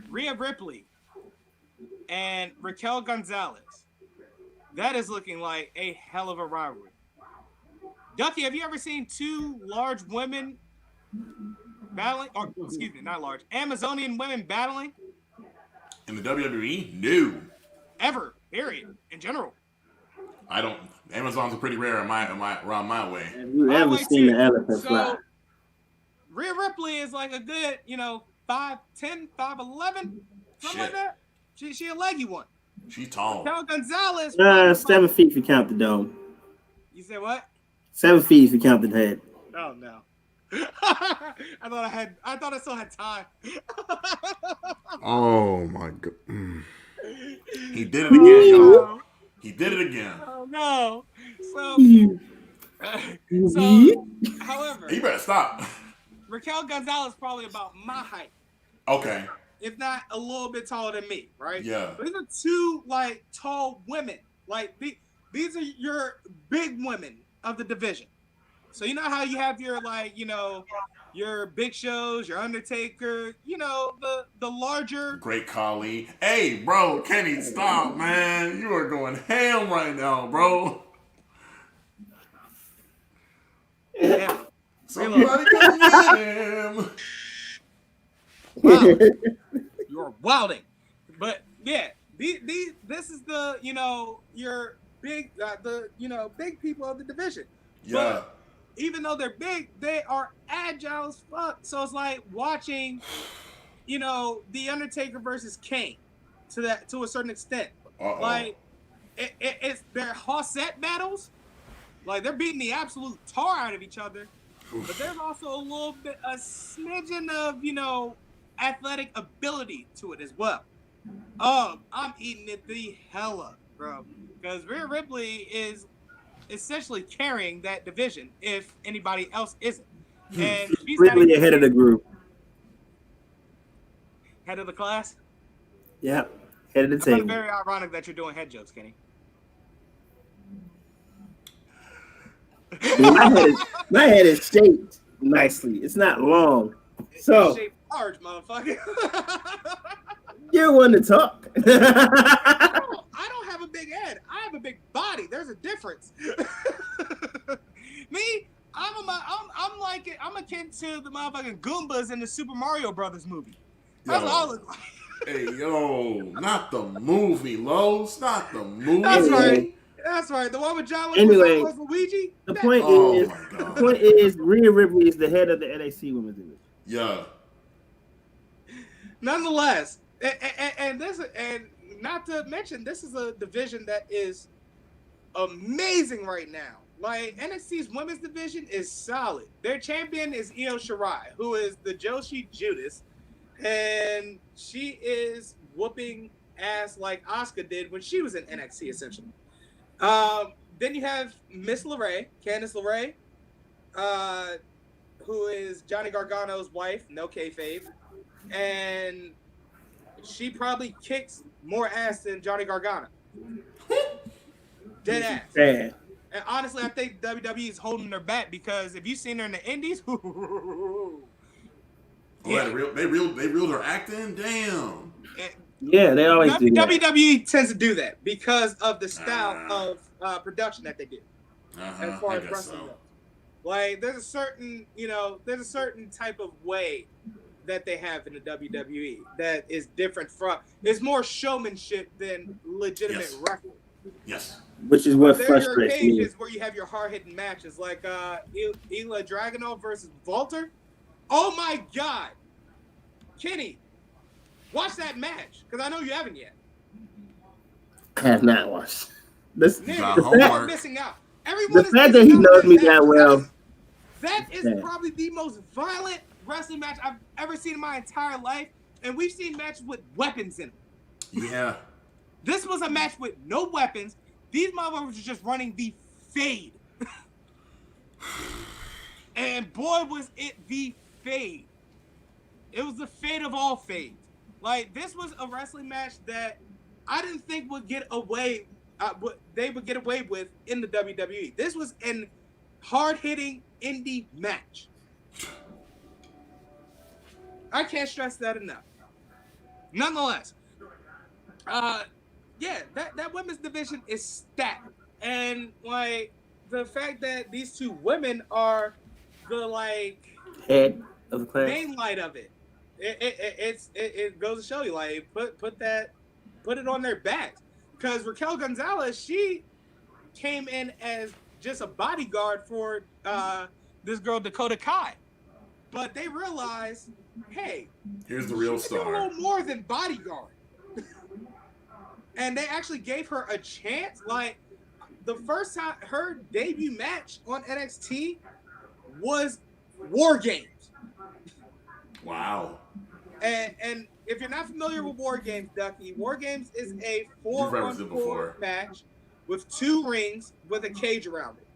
Rhea Ripley and Raquel Gonzalez. That is looking like a hell of a rivalry. Ducky, have you ever seen two large women battling? Or excuse me, not large. Amazonian women battling? In the WWE? No. Ever. Period. In general. I don't. Amazons are pretty rare around my way. Have you ever seen the elephant fly? Rhea Ripley is like a good, 5'10", 5'11", something like that. She a leggy one. She's tall. Raquel Gonzalez. 7 feet if you count the dome. You said what? 7 feet if you count the head. Oh no. I thought I still had time. Oh my god. He did it again, y'all. He did it again. Oh no. However, you better stop. Raquel Gonzalez is probably about my height. Okay. If not a little bit taller than me, right? Yeah. But these are two tall women. These are your big women of the division. So you know how you have your your Big Shows, your Undertaker, the larger. Great Khali. Hey, bro, Kenny, stop, man. You are going ham right now, bro. Yeah. Somebody come get him. Wow. You're wilding. But yeah, this is the your big big people of the division. Yeah. But even though they're big, they are agile as fuck. So it's like watching, The Undertaker versus Kane to a certain extent. Uh-oh. Like it's their Hossette battles. Like they're beating the absolute tar out of each other. But there's also a smidgen of, athletic ability to it as well. I'm eating it the hell up, bro. Because Rhea Ripley is essentially carrying that division if anybody else isn't. And she's Ripley ahead of the group. Head of the class? Yeah, head of the I find table. it very ironic that you're doing head jokes, Kenny. My head is shaped nicely. It's not long. So shaped large, motherfucker. You're one to talk. I don't have a big head. I have a big body. There's a difference. Me, I'm akin to the motherfucking Goombas in the Super Mario Brothers movie. That's what I look like. Hey, yo, not the movie, Lowe's. Not the movie. That's right. That's right. The one with John Anyway, Luigi. The point is, Rhea Ripley is the head of the NXT Women's Division. Yeah. Nonetheless, and not to mention, this is a division that is amazing right now. Like NXT's women's division is solid. Their champion is Io Shirai, who is the Joshi Judas, and she is whooping ass like Asuka did when she was in NXT, essentially. Then you have Miss LeRae, Candice LeRae, who is Johnny Gargano's wife, no kayfabe, and she probably kicks more ass than Johnny Gargano. Dead ass. Yeah. And honestly, I think WWE is holding her back because if you've seen her in the Indies, yeah. They reeled her acting. Damn. Yeah, they always do that. WWE tends to do that because of the style of production that they do. As far as wrestling goes. Like there's a certain type of way that they have in the WWE that is different from. It's more showmanship than legitimate wrestling. Yes. Which is what frustrates me. There are occasions where you have your hard-hitting matches, like Ilya Dragunov versus Walter. Oh my God, Kenny, watch that match because I know you haven't yet. I have not watched. You're missing out. The fact that he knows me that well. That is probably the most violent wrestling match I've ever seen in my entire life, and we've seen matches with weapons in them. Yeah. This was a match with no weapons. These motherfuckers were just running the fade. And boy, was it the fade. It was the fade of all fades. Like, this was a wrestling match that I didn't think would get away they would get away with in the WWE. This was an hard-hitting indie match. I can't stress that enough. Nonetheless, yeah, that women's division is stacked, and like the fact that these two women are the head of the class, main light of it. It goes to show you, like, put it on their backs, because Raquel Gonzalez, she came in as just a bodyguard for this girl Dakota Kai, but they realized, hey, here's the real star. A little more than bodyguard. And they actually gave her a chance. Like, the first time her debut match on NXT was War Games. Wow. And if you're not familiar with War Games, Ducky, War Games is a 4-on-4 match with 2 rings with a cage around it.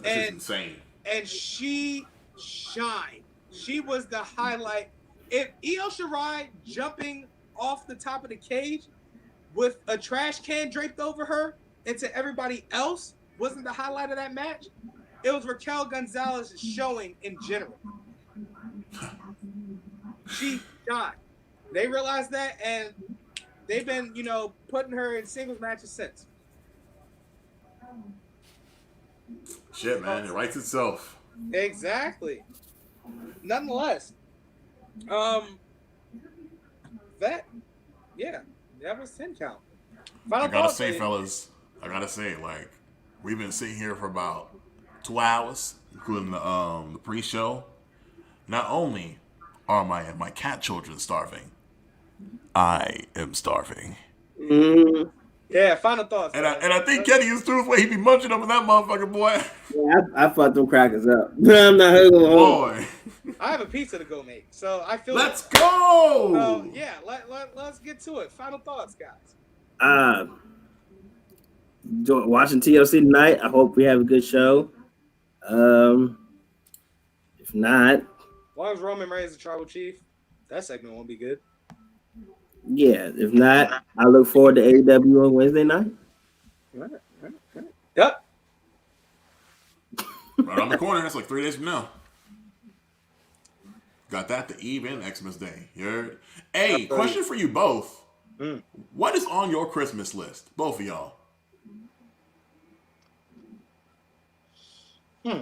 That's insane. And she shined. She was the highlight. If Io Shirai jumping off the top of the cage with a trash can draped over her into everybody else wasn't the highlight of that match, it was Raquel Gonzalez's showing in general. She shined. They realized that, and they've been, putting her in singles matches since. Shit, man, it writes itself. Exactly. Nonetheless, that was 10 count. I gotta say, fellas, like, we've been sitting here for about 2 hours, including the pre-show. Not only are my cat children starving, I am starving. Mm-hmm. Yeah, final thoughts. And I think Kenny is through the way he be munching them with that motherfucker, boy. Yeah, I fucked them crackers up. I'm not hungry. Boy. I have a pizza to go make, so I feel. Let's go. Yeah, let's get to it. Final thoughts, guys. Watching TLC tonight. I hope we have a good show. If not, as long as Roman Reigns is the tribal chief, that segment won't be good. Yeah, if not, I look forward to AEW on Wednesday night. Yep. Right on the corner. That's like 3 days from now. Got that the Eve and Xmas Day. You heard? Hey, question for you both. What is on your Christmas list? Both of y'all.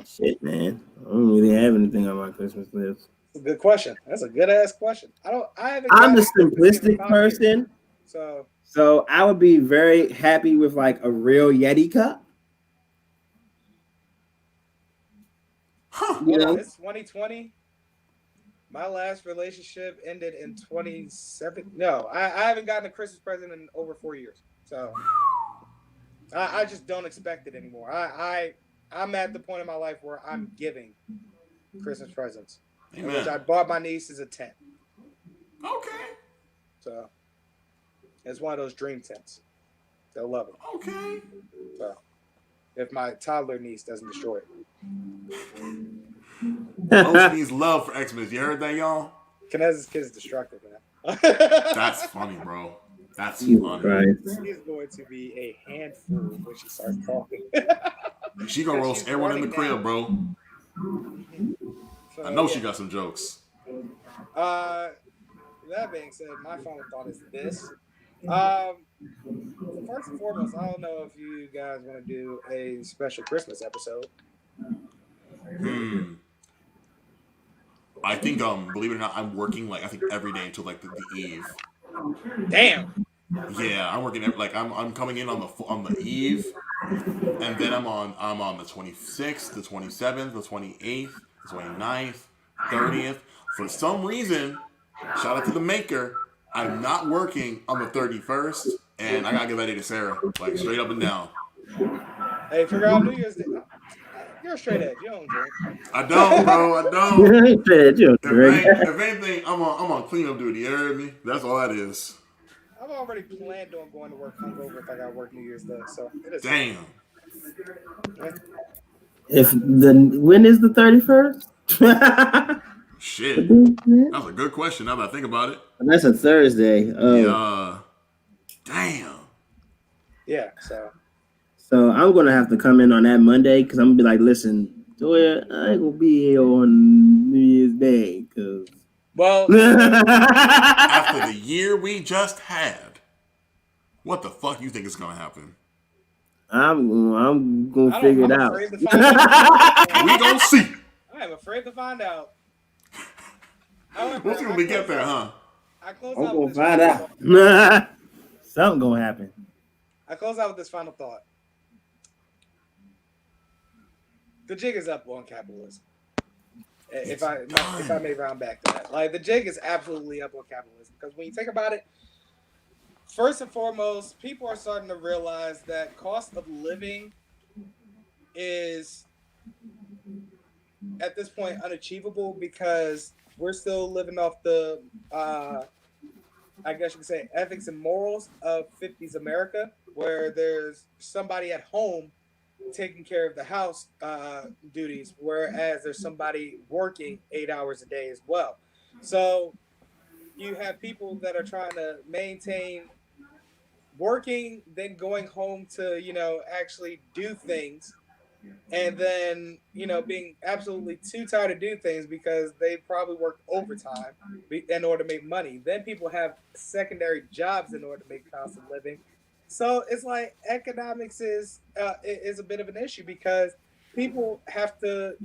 Shit, man. I don't really have anything on my Christmas list. That's a good question. That's a good ass question. I'm a simplistic person. So I would be very happy with like a real Yeti cup. Huh. It's 2020. My last relationship ended in 2017. No, I haven't gotten a Christmas present in over 4 years. So I just don't expect it anymore. I'm at the point in my life where I'm giving Christmas presents. Amen. Which I bought my nieces a tent. Okay. So it's one of those dream tents. They'll love it. Okay. So if my toddler niece doesn't destroy it. Most needs love for Xmas. You heard that, y'all? Kinez's kid is destructive, man. That's funny, bro. That's funny. Right. She's going to be a handful when she starts talking. She gonna roast everyone in the crib, bro. So, I know she got some jokes. That being said, my final thought is this. First and foremost, I don't know if you guys want to do a special Christmas episode. I think, believe it or not, I'm working like I think every day until like the eve. Damn. Yeah, I'm working I'm coming in on the eve, and then I'm on the 26th, the 27th, the 28th, the 29th, 30th. For some reason, shout out to the maker, I'm not working on the 31st, and I gotta give that to Sarah, like straight up and down. Hey, figure out New Year's Day. You're a straight edge. You don't drink. I don't, bro. I don't. If anything, I'm on cleanup duty. You heard me? That's all that is. I've already planned on going to work hungover if I got to work New Year's Day. So it is. Damn. When is the 31st? Shit. That's a good question now that I think about it. That's a Thursday. Yeah. Damn. Yeah, so I'm gonna have to come in on that Monday because I'm gonna be like, listen, Toya, I ain't gonna be here on New Year's Day because After the year we just had, what the fuck you think is gonna happen? I'm gonna figure it I'm out. afraid to find out. We gonna see. I am afraid to find out. However, We'll see when we get there, huh? I close I'm out with gonna this find final out. Something gonna happen. I close out with this final thought. The jig is up on capitalism. If I may round back to that, like the jig is absolutely up on capitalism because when you think about it, first and foremost, people are starting to realize that cost of living is at this point unachievable because we're still living off the I guess you could say ethics and morals of 50s America, where there's somebody at home taking care of the house duties, whereas there's somebody working 8 hours a day as well. So you have people that are trying to maintain working, then going home to, actually do things. And then, being absolutely too tired to do things because they probably work overtime in order to make money. Then people have secondary jobs in order to make constant living. So it's like economics is a bit of an issue because people have to,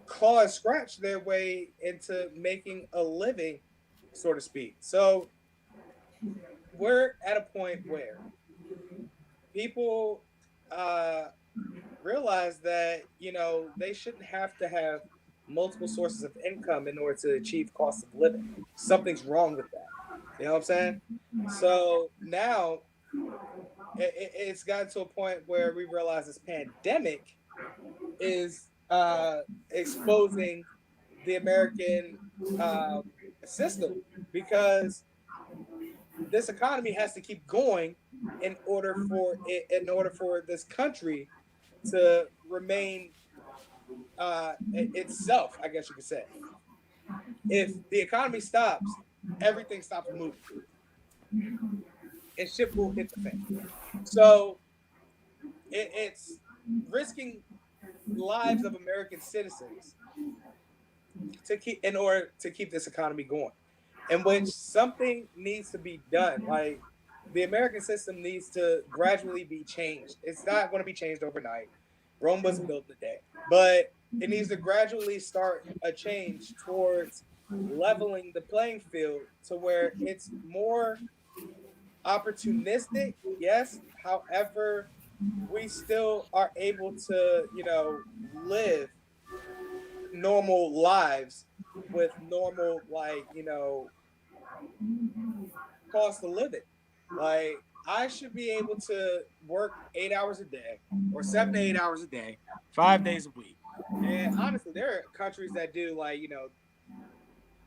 claw and scratch their way into making a living, so to speak. So we're at a point where people realize that they shouldn't have to have multiple sources of income in order to achieve cost of living. Something's wrong with that. You know what I'm saying? So now it's gotten to a point where we realize this pandemic is exposing the American system because this economy has to keep going in order for this country to remain itself, I guess you could say. If the economy stops, everything stops moving, and shit will hit the fan. So it's risking lives of American citizens in order to keep this economy going, in which something needs to be done. Like the American system needs to gradually be changed. It's not going to be changed overnight. Rome wasn't built in a day, but it needs to gradually start a change towards leveling the playing field to where it's more opportunistic. Yes, however, we still are able to, live normal lives with normal, cost of living. Like I should be able to work 8 hours a day or 7 to 8 hours a day, 5 days a week. And honestly, there are countries that do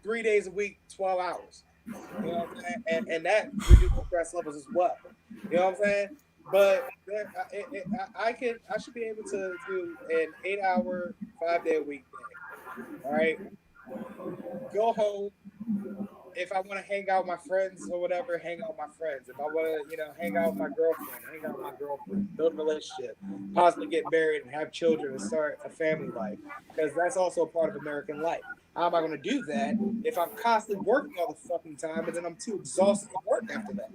3 days a week, 12 hours. You know what I'm saying? And that reduces stress levels as well. You know what I'm saying? But I should be able to do an 8 hour, 5 day a week day. All right. Go home, if I want to hang out with my friends or whatever, hang out with my friends. If I want to, hang out with my girlfriend, hang out with my girlfriend, build a relationship, possibly get married and have children and start a family life, because that's also a part of American life. How am I going to do that if I'm constantly working all the fucking time and then I'm too exhausted to work after that?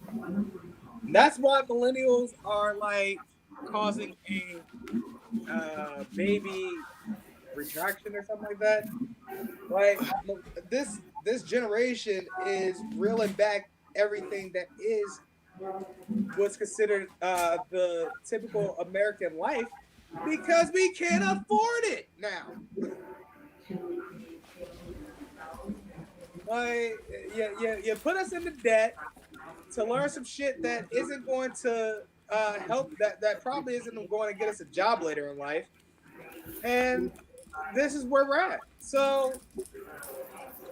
And that's why millennials are causing a baby retraction or something like that. Like this generation is reeling back everything that is what's considered the typical American life because we can't afford it now. You put us into debt to learn some shit that isn't going to help, that probably isn't going to get us a job later in life, and this is where we're at. So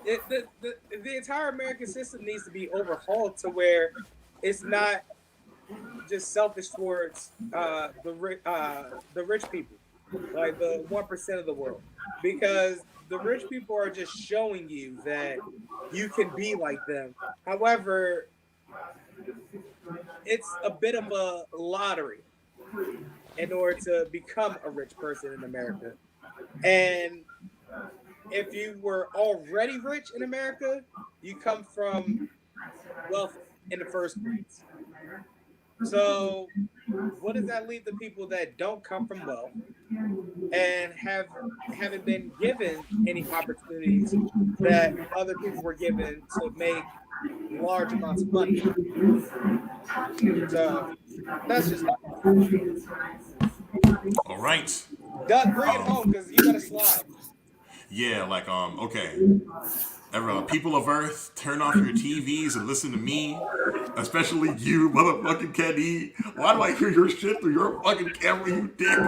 the entire American system needs to be overhauled to where it's not just selfish towards the rich people, like the 1% of the world, because the rich people are just showing you that you can be like them. However, it's a bit of a lottery in order to become a rich person in America. And if you were already rich in America, you come from wealth in the first place. So, what does that leave the people that don't come from wealth and haven't been given any opportunities that other people were given to make large amounts of money? So, that's just my thought. All right. Duck, bring it home because you got to slide. Yeah, like okay. Everyone, people of Earth, turn off your TVs and listen to me. Especially you, motherfucking Kenny. Why do I hear your shit through your fucking camera, you dick?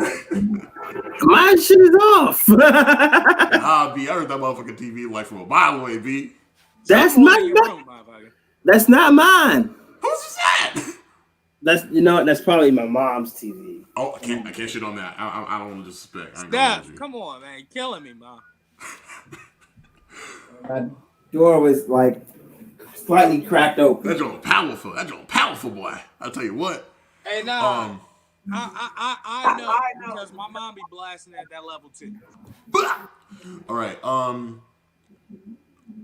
My shit is off. B, I heard that motherfucking TV like from a mile away, B. That's that's not mine. Who's that? That's probably my mom's TV. Oh, I can't shit on that. I don't want to disrespect. Steph, come on, man, you're killing me, mom. My door was like slightly cracked open. That joint powerful. That joint powerful, boy. I'll tell you what. Hey, no. I know because my mom be blasting at that level too. All right.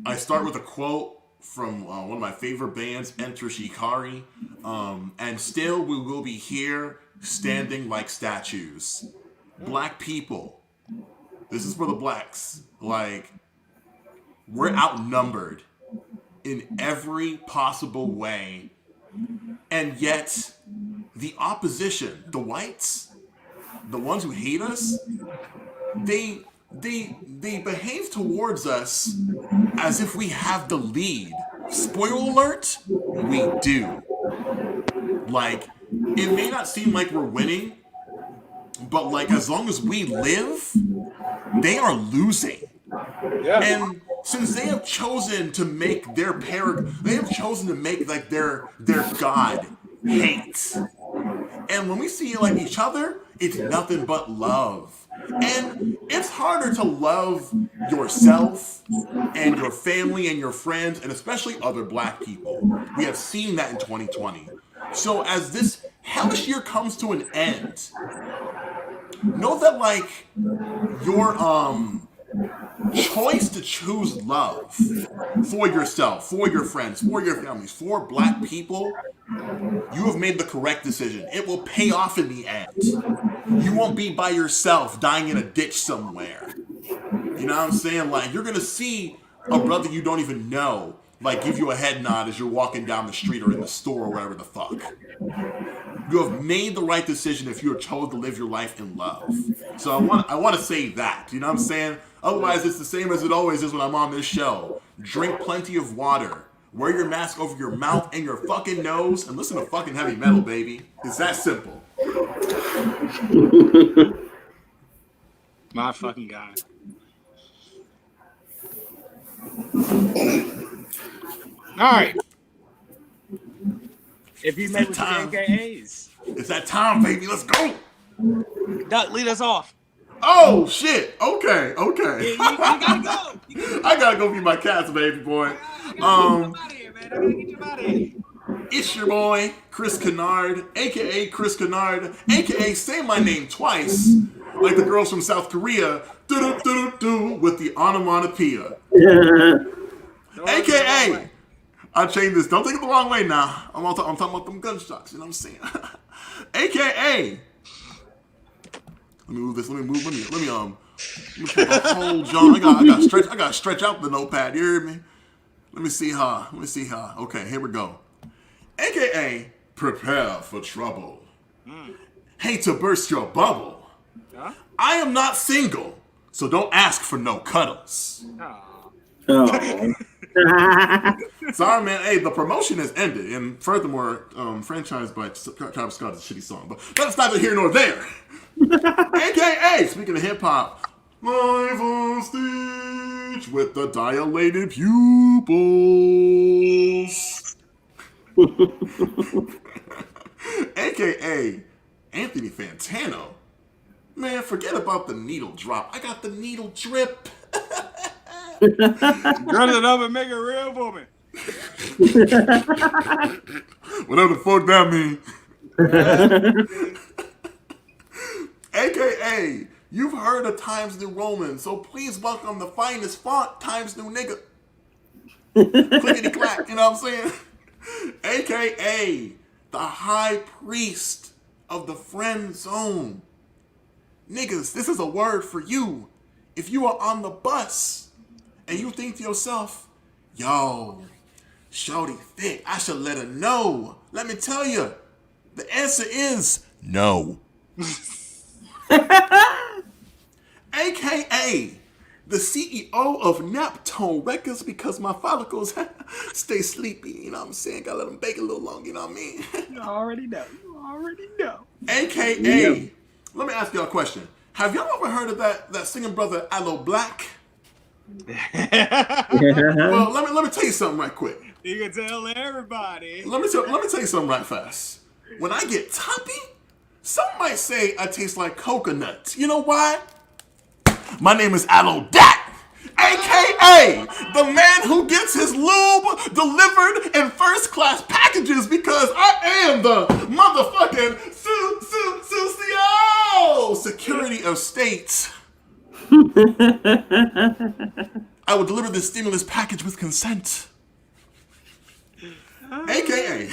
I start with a quote from one of my favorite bands, Enter Shikari. And still we will be here standing like statues. Black people. This is for the blacks. Like, we're outnumbered in every possible way. And yet, the opposition, the whites, the ones who hate us, they behave towards us as if we have the lead. Spoiler alert, we do. Like, it may not seem like we're winning, but like as long as we live, they are losing. Yeah. And since they have chosen to make they have chosen to make like their god hate. And when we see like each other, it's nothing but love. And it's harder to love yourself and your family and your friends and especially other black people. We have seen that in 2020. So as this hellish year comes to an end, know that like your choice to choose love for yourself, for your friends, for your families, for black people, you have made the correct decision. It will pay off in the end. You won't be by yourself dying in a ditch somewhere. You know what I'm saying? Like, you're going to see a brother you don't even know, like, give you a head nod as you're walking down the street or in the store or whatever the fuck. You have made the right decision if you have chosen to live your life in love. So I want to say that. You know what I'm saying? Otherwise, it's the same as it always is when I'm on this show. Drink plenty of water. Wear your mask over your mouth and your fucking nose. And listen to fucking heavy metal, baby. It's that simple. My fucking God. All right. If you make with the AKAs. It's that time, baby. Let's go. Duck, lead us off. Oh, shit. Okay. Yeah, you gotta go. I gotta go feed my cats, baby boy. It's your boy, Chris Kennard, a.k.a. Chris Kennard, a.k.a. say my name twice, like the girls from South Korea, do with the onomatopoeia. A.k.a. I changed this. Don't take it the wrong way now. I'm talking about them gunshots, you know what I'm saying? A.k.a. Let me move this. Let me put the whole John. I gotta stretch out the notepad. You hear me? Let me see how. Okay, here we go. AKA, prepare for trouble. Hate to burst your bubble. Huh? I am not single, so don't ask for no cuddles. Oh. Sorry, man. Hey, the promotion has ended, and furthermore, franchised by Travis Scott is a shitty song, but that's neither here nor there. AKA, speaking of hip hop, live on stage with the dilated pupils. AKA Anthony Fantano. Man, forget about the needle drop. I got the needle drip. Run it up and make it real for me. Whatever the fuck that means. AKA, you've heard of Times New Roman, so please welcome the finest font, Times New Nigga. Clickety clack, you know what I'm saying? AKA, the high priest of the friend zone. Niggas, this is a word for you. If you are on the bus and you think to yourself, yo, shorty thick, I should let her know. Let me tell you, the answer is no. AKA, the CEO of Naptone Records because my follicles stay sleepy, you know what I'm saying? Gotta let them bake a little longer, you know what I mean? You already know. AKA, let me ask y'all a question. Have y'all ever heard of that singing brother Aloe Black? Well, let me tell you something right quick. You can tell everybody. Let me tell you something right fast. When I get toppy, some might say I taste like coconut. You know why? My name is Aloe Dat, AKA the man who gets his lube delivered in first class packages because I am the motherfucking Security of State. I will deliver this stimulus package with consent. AKA.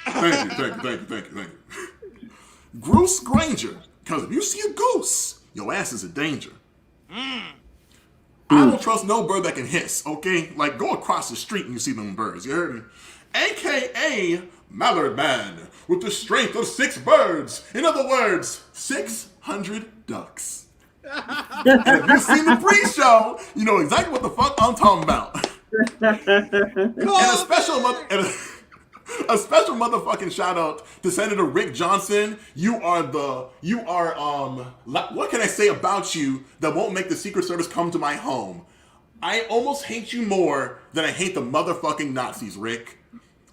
Thank you. Goose Granger. Because if you see a goose, your ass is in danger. I don't trust no bird that can hiss, okay? Like, go across the street and you see them birds, you heard me? AKA Mallard Man with the strength of 6 birds. In other words, 600 ducks. And if you've seen the pre-show, you know exactly what the fuck I'm talking about. A special motherfucking shout out to Senator Rick Johnson. You are what can I say about you that won't make the Secret Service come to my home? I almost hate you more than I hate the motherfucking Nazis, Rick.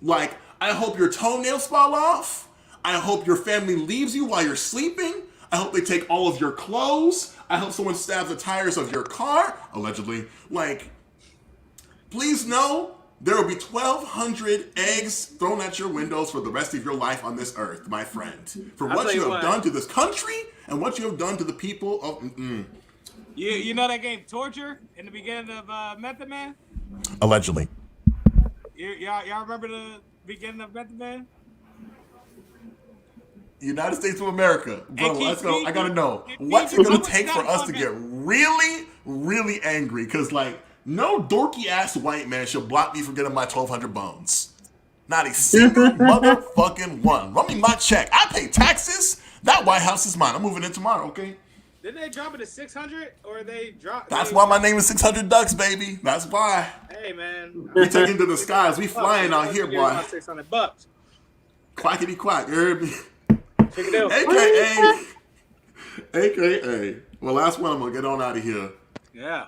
Like, I hope your toenails fall off. I hope your family leaves you while you're sleeping. I hope they take all of your clothes. I hope someone stabs the tires of your car, allegedly. Like, please know there will be 1,200 eggs thrown at your windows for the rest of your life on this earth, my friend. For what you have done to this country and what you have done to the people of... You know that game Torture in the beginning of Method Man? Allegedly. Y'all remember the beginning of Method Man? United States of America. Bro, let's go. I gotta know. What's it gonna take for us to get really, really angry? Because, like, no dorky ass white man should block me from getting my 1,200 bones. Not a single motherfucking one. Run me my check. I pay taxes. That White House is mine. I'm moving in tomorrow, okay? Didn't they drop it to 600 or they dropped? That's why my name is 600 Ducks, baby. That's why. Hey, man. We taking to the skies. We flying out here, boy. $600. Quackity quack. You heard me? AKA. Well, last one. I'm gonna get on out of here. Yeah.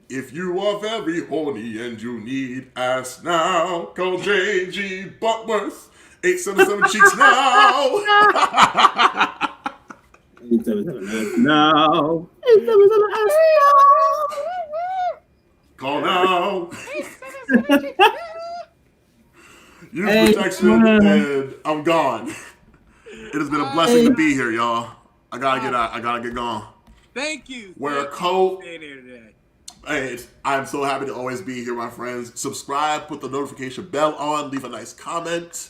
If you are very horny and you need ass now, call JG Buckworth. 877 cheeks now. 877 now. 877 ass now. Call now. Use protection and I'm gone. It has been a blessing to be here, y'all. I gotta get out. I gotta get gone. Thank you. Wear a coat. Hey, I'm so happy to always be here, my friends. Subscribe, put the notification bell on, leave a nice comment.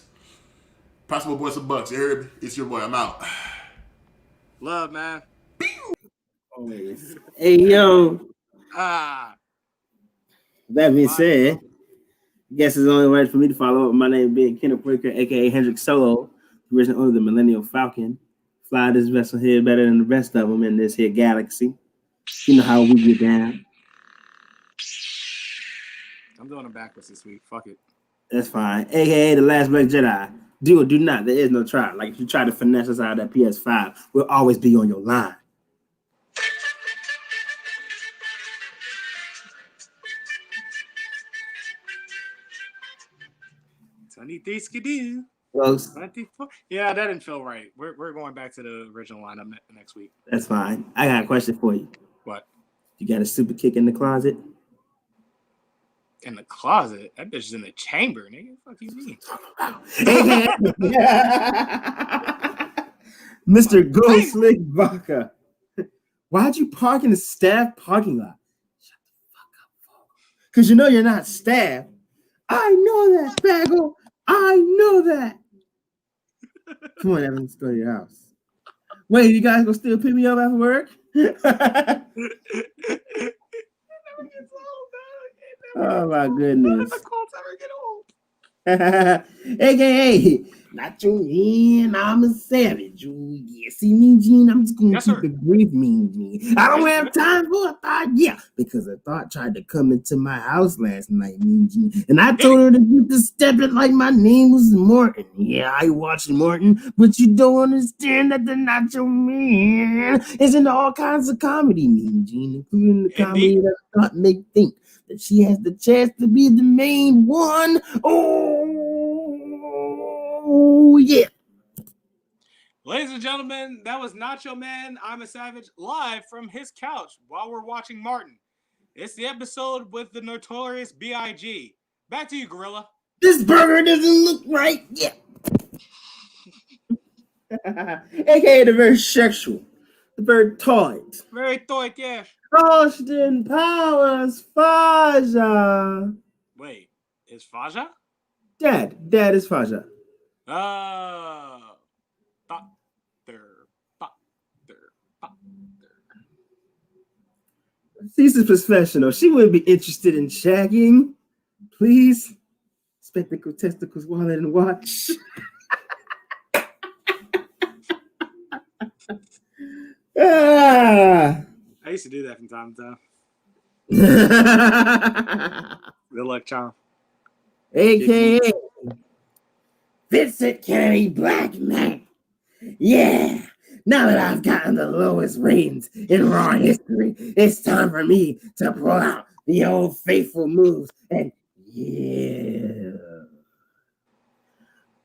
Pass my boy some bucks. You heard me? It's your boy. I'm out. Love, man. Hey, yo. That being said, I guess it's only right for me to follow up. My name being Kenneth Whitaker, a.k.a. Hendrik Solo, original owner of the Millennial Falcon. Fly this vessel here better than the rest of them in this here galaxy. You know how we get down. I'm doing them backwards this week. Fuck it. That's fine. A.k.a. the Last Black Jedi. Do or do not. There is no try. Like, if you try to finesse us out of that PS5, we'll always be on your line. Close. Yeah, that didn't feel right. We're going back to the original lineup next week. That's fine. I got a question for you. What? You got a super kick in the closet? In the closet? That bitch is in the chamber, nigga. What the fuck you mean? Mr. Go Slick Vodka. Why'd you park in the staff parking lot? Shut the fuck up, because you know you're not staff. I know that, Bagel. I know that. Come on, Evan, let's go to your house. Wait, you guys gonna still pick me up after work? Oh my goodness. AKA, not your man, I'm a savage. Ooh, yeah, see me, Gene? I'm just gonna keep it brief, mean Gene. I don't have time for a thought, because a thought tried to come into my house last night, mean Gene. And I told her to get to step it like my name was Morton. Yeah, I watched Morton, but you don't understand that the Nacho Man is into all kinds of comedy, mean Gene, including the comedy that I thought make think that she has the chance to be the main one. Oh, yeah. Ladies and gentlemen, that was Nacho Man, I'm a Savage, live from his couch while we're watching Martin. It's the episode with the notorious B.I.G. Back to you, Gorilla. This burger doesn't look right. Yeah. AKA the very sexual, the very tight. Very tight, yeah. Austin Powers, Faja. Wait, is Faja? Dad is Faja. She's professional. She wouldn't be interested in shagging. Please. Spectacle testicles, wallet, and watch. I used to do that from time to time. Good luck, Chom. AKA Vincent Kennedy Black Man. Yeah. Now that I've gotten the lowest ratings in Raw history, it's time for me to pull out the old faithful moves and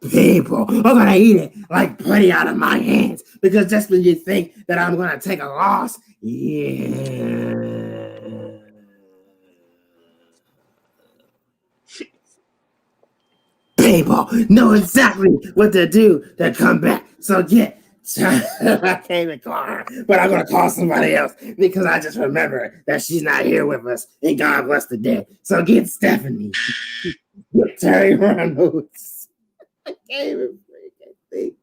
people are gonna eat it like putty out of my hands, because just when you think that I'm gonna take a loss, people know exactly what to do to come back. So I can't even call her, but I'm gonna call somebody else because I just remember that she's not here with us, and God bless the dead. So get Stephanie, get Terry Reynolds. I can't even think.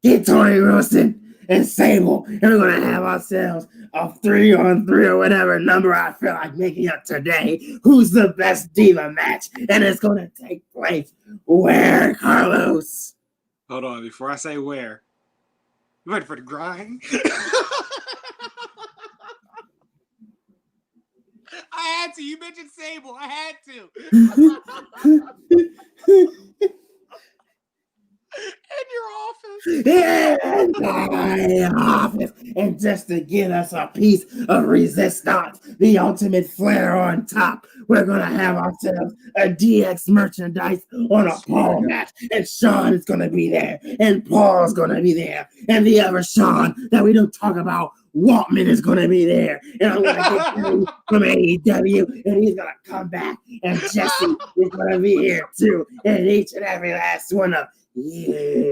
Get Tony Wilson and Sable, and we're gonna have ourselves a 3-on-3 or whatever number I feel like making up today. Who's the best diva match? And it's gonna take place where, Carlos? Hold on, before I say where, you ready for the grind? I had to. You mentioned Sable. I had to. In your office. Yeah, in my office. And just to get us a piece of resistance, the ultimate flare on top, we're going to have ourselves a DX merchandise on a pole match. And Sean is going to be there. And Paul's going to be there. And the other Sean that we don't talk about, Waltman, is going to be there. And I'm going to get him from AEW. And he's going to come back. And Jesse is going to be here too. And each and every last one of people.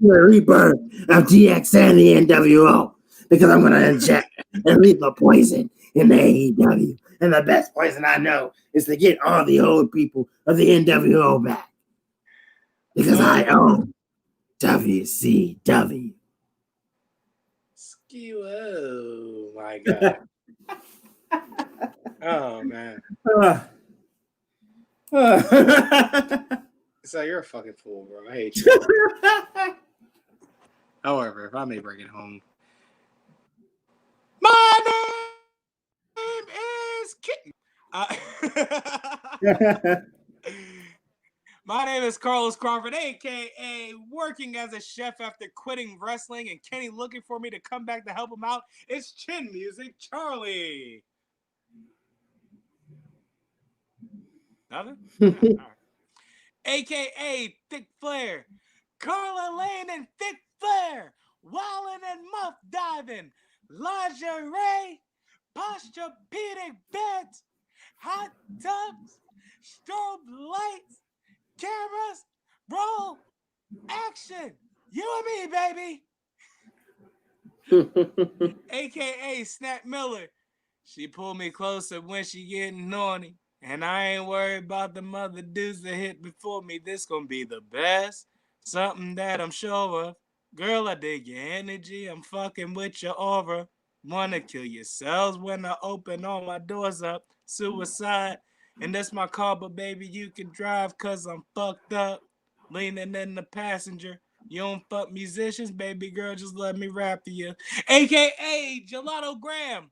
The rebirth of DX and the NWO, because I'm going to inject and leave the poison in the AEW. And the best poison I know is to get all the old people of the NWO back, because I own WCW. Oh my God. Oh man. So you're a fucking fool, bro. I hate you. However, if I may bring it home, my name is Kitten. My name is Carlos Crawford, a.k.a. working as a chef after quitting wrestling, and Kenny looking for me to come back to help him out. It's Chin Music Charlie. Nothing? Yeah, all right. a.k.a. Thick Flair, Carla Lane and Thick Flair, wildin' and muff diving, lingerie, posturepedic beds, hot tubs, strobe lights, cameras, roll, action. You and me, baby. a.k.a. Snap Miller. She pulled me closer when she getting horny. And I ain't worried about the mother dudes that hit before me. This gonna be the best. Something that I'm sure of. Girl, I dig your energy. I'm fucking with your aura. Wanna kill yourselves when I open all my doors up. Suicide. And that's my car, but baby, you can drive cause I'm fucked up. Leaning in the passenger. You don't fuck musicians, baby girl, just let me rap to you. A.k.a. Gelato Graham.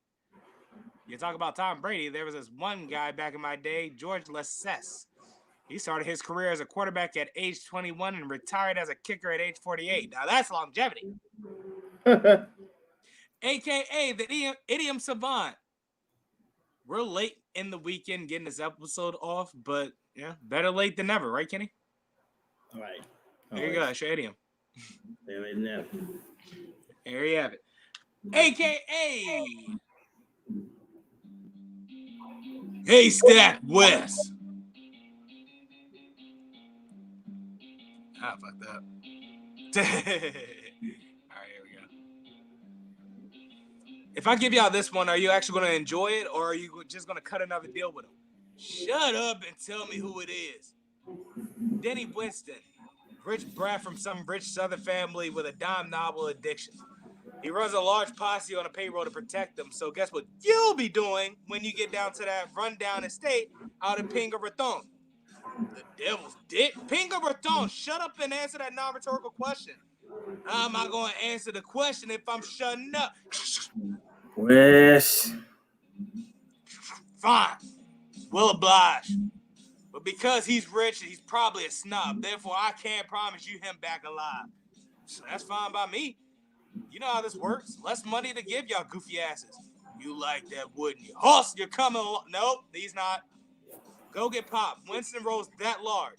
You talk about Tom Brady, there was this one guy back in my day, George Lessess. He started his career as a quarterback at age 21 and retired as a kicker at age 48. Now that's longevity. A.k.a. the idiom savant. We're late in the weekend getting this episode off, but yeah, better late than never, right, Kenny? All right. There you go. That's your idiom. There you have it. A.k.a. Haystack West. Ah, fuck that. All right, here we go. If I give y'all this one, are you actually going to enjoy it, or are you just going to cut another deal with him? Shut up and tell me who it is. Denny Winston, rich brat from some rich Southern family with a dime novel addiction. He runs a large posse on a payroll to protect them. So guess what you'll be doing when you get down to that rundown estate out in Pinga-Raton? The devil's dick? Pinga-Raton, shut up and answer that non-rhetorical question. How am I going to answer the question if I'm shutting up? Wes. Fine. We'll oblige. But because he's rich, he's probably a snob. Therefore, I can't promise you him back alive. So that's fine by me. You know how this works. Less money to give y'all goofy asses. You like that, wouldn't you? Hoss, you're coming along. Nope, he's not. Go get Pop. Winston rolls that large.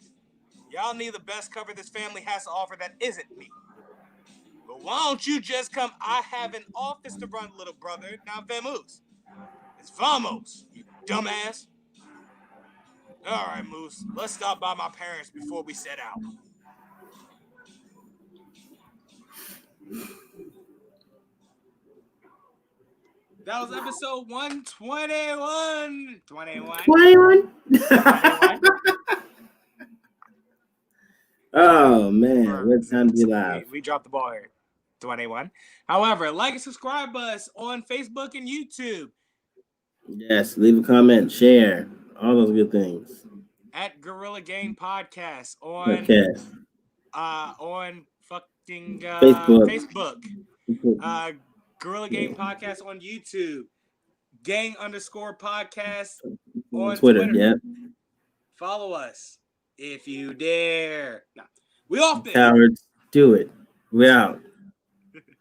Y'all need the best cover this family has to offer that isn't me. But why don't you just come? I have an office to run, little brother. Not vamos. It's vamos, you dumbass. All right, Moose. Let's stop by my parents before we set out. That was episode 121. 21? Oh, man. What time to be live? We dropped the ball here. 21. However, like and subscribe us on Facebook and YouTube. Yes, leave a comment, share, all those good things. At Gorilla Gang Podcast on fucking Facebook. Gorilla Gang Podcast on YouTube. Gang_podcast on Twitter. Yep. Follow us if you dare. No. We off there. Cowards, do it. We out.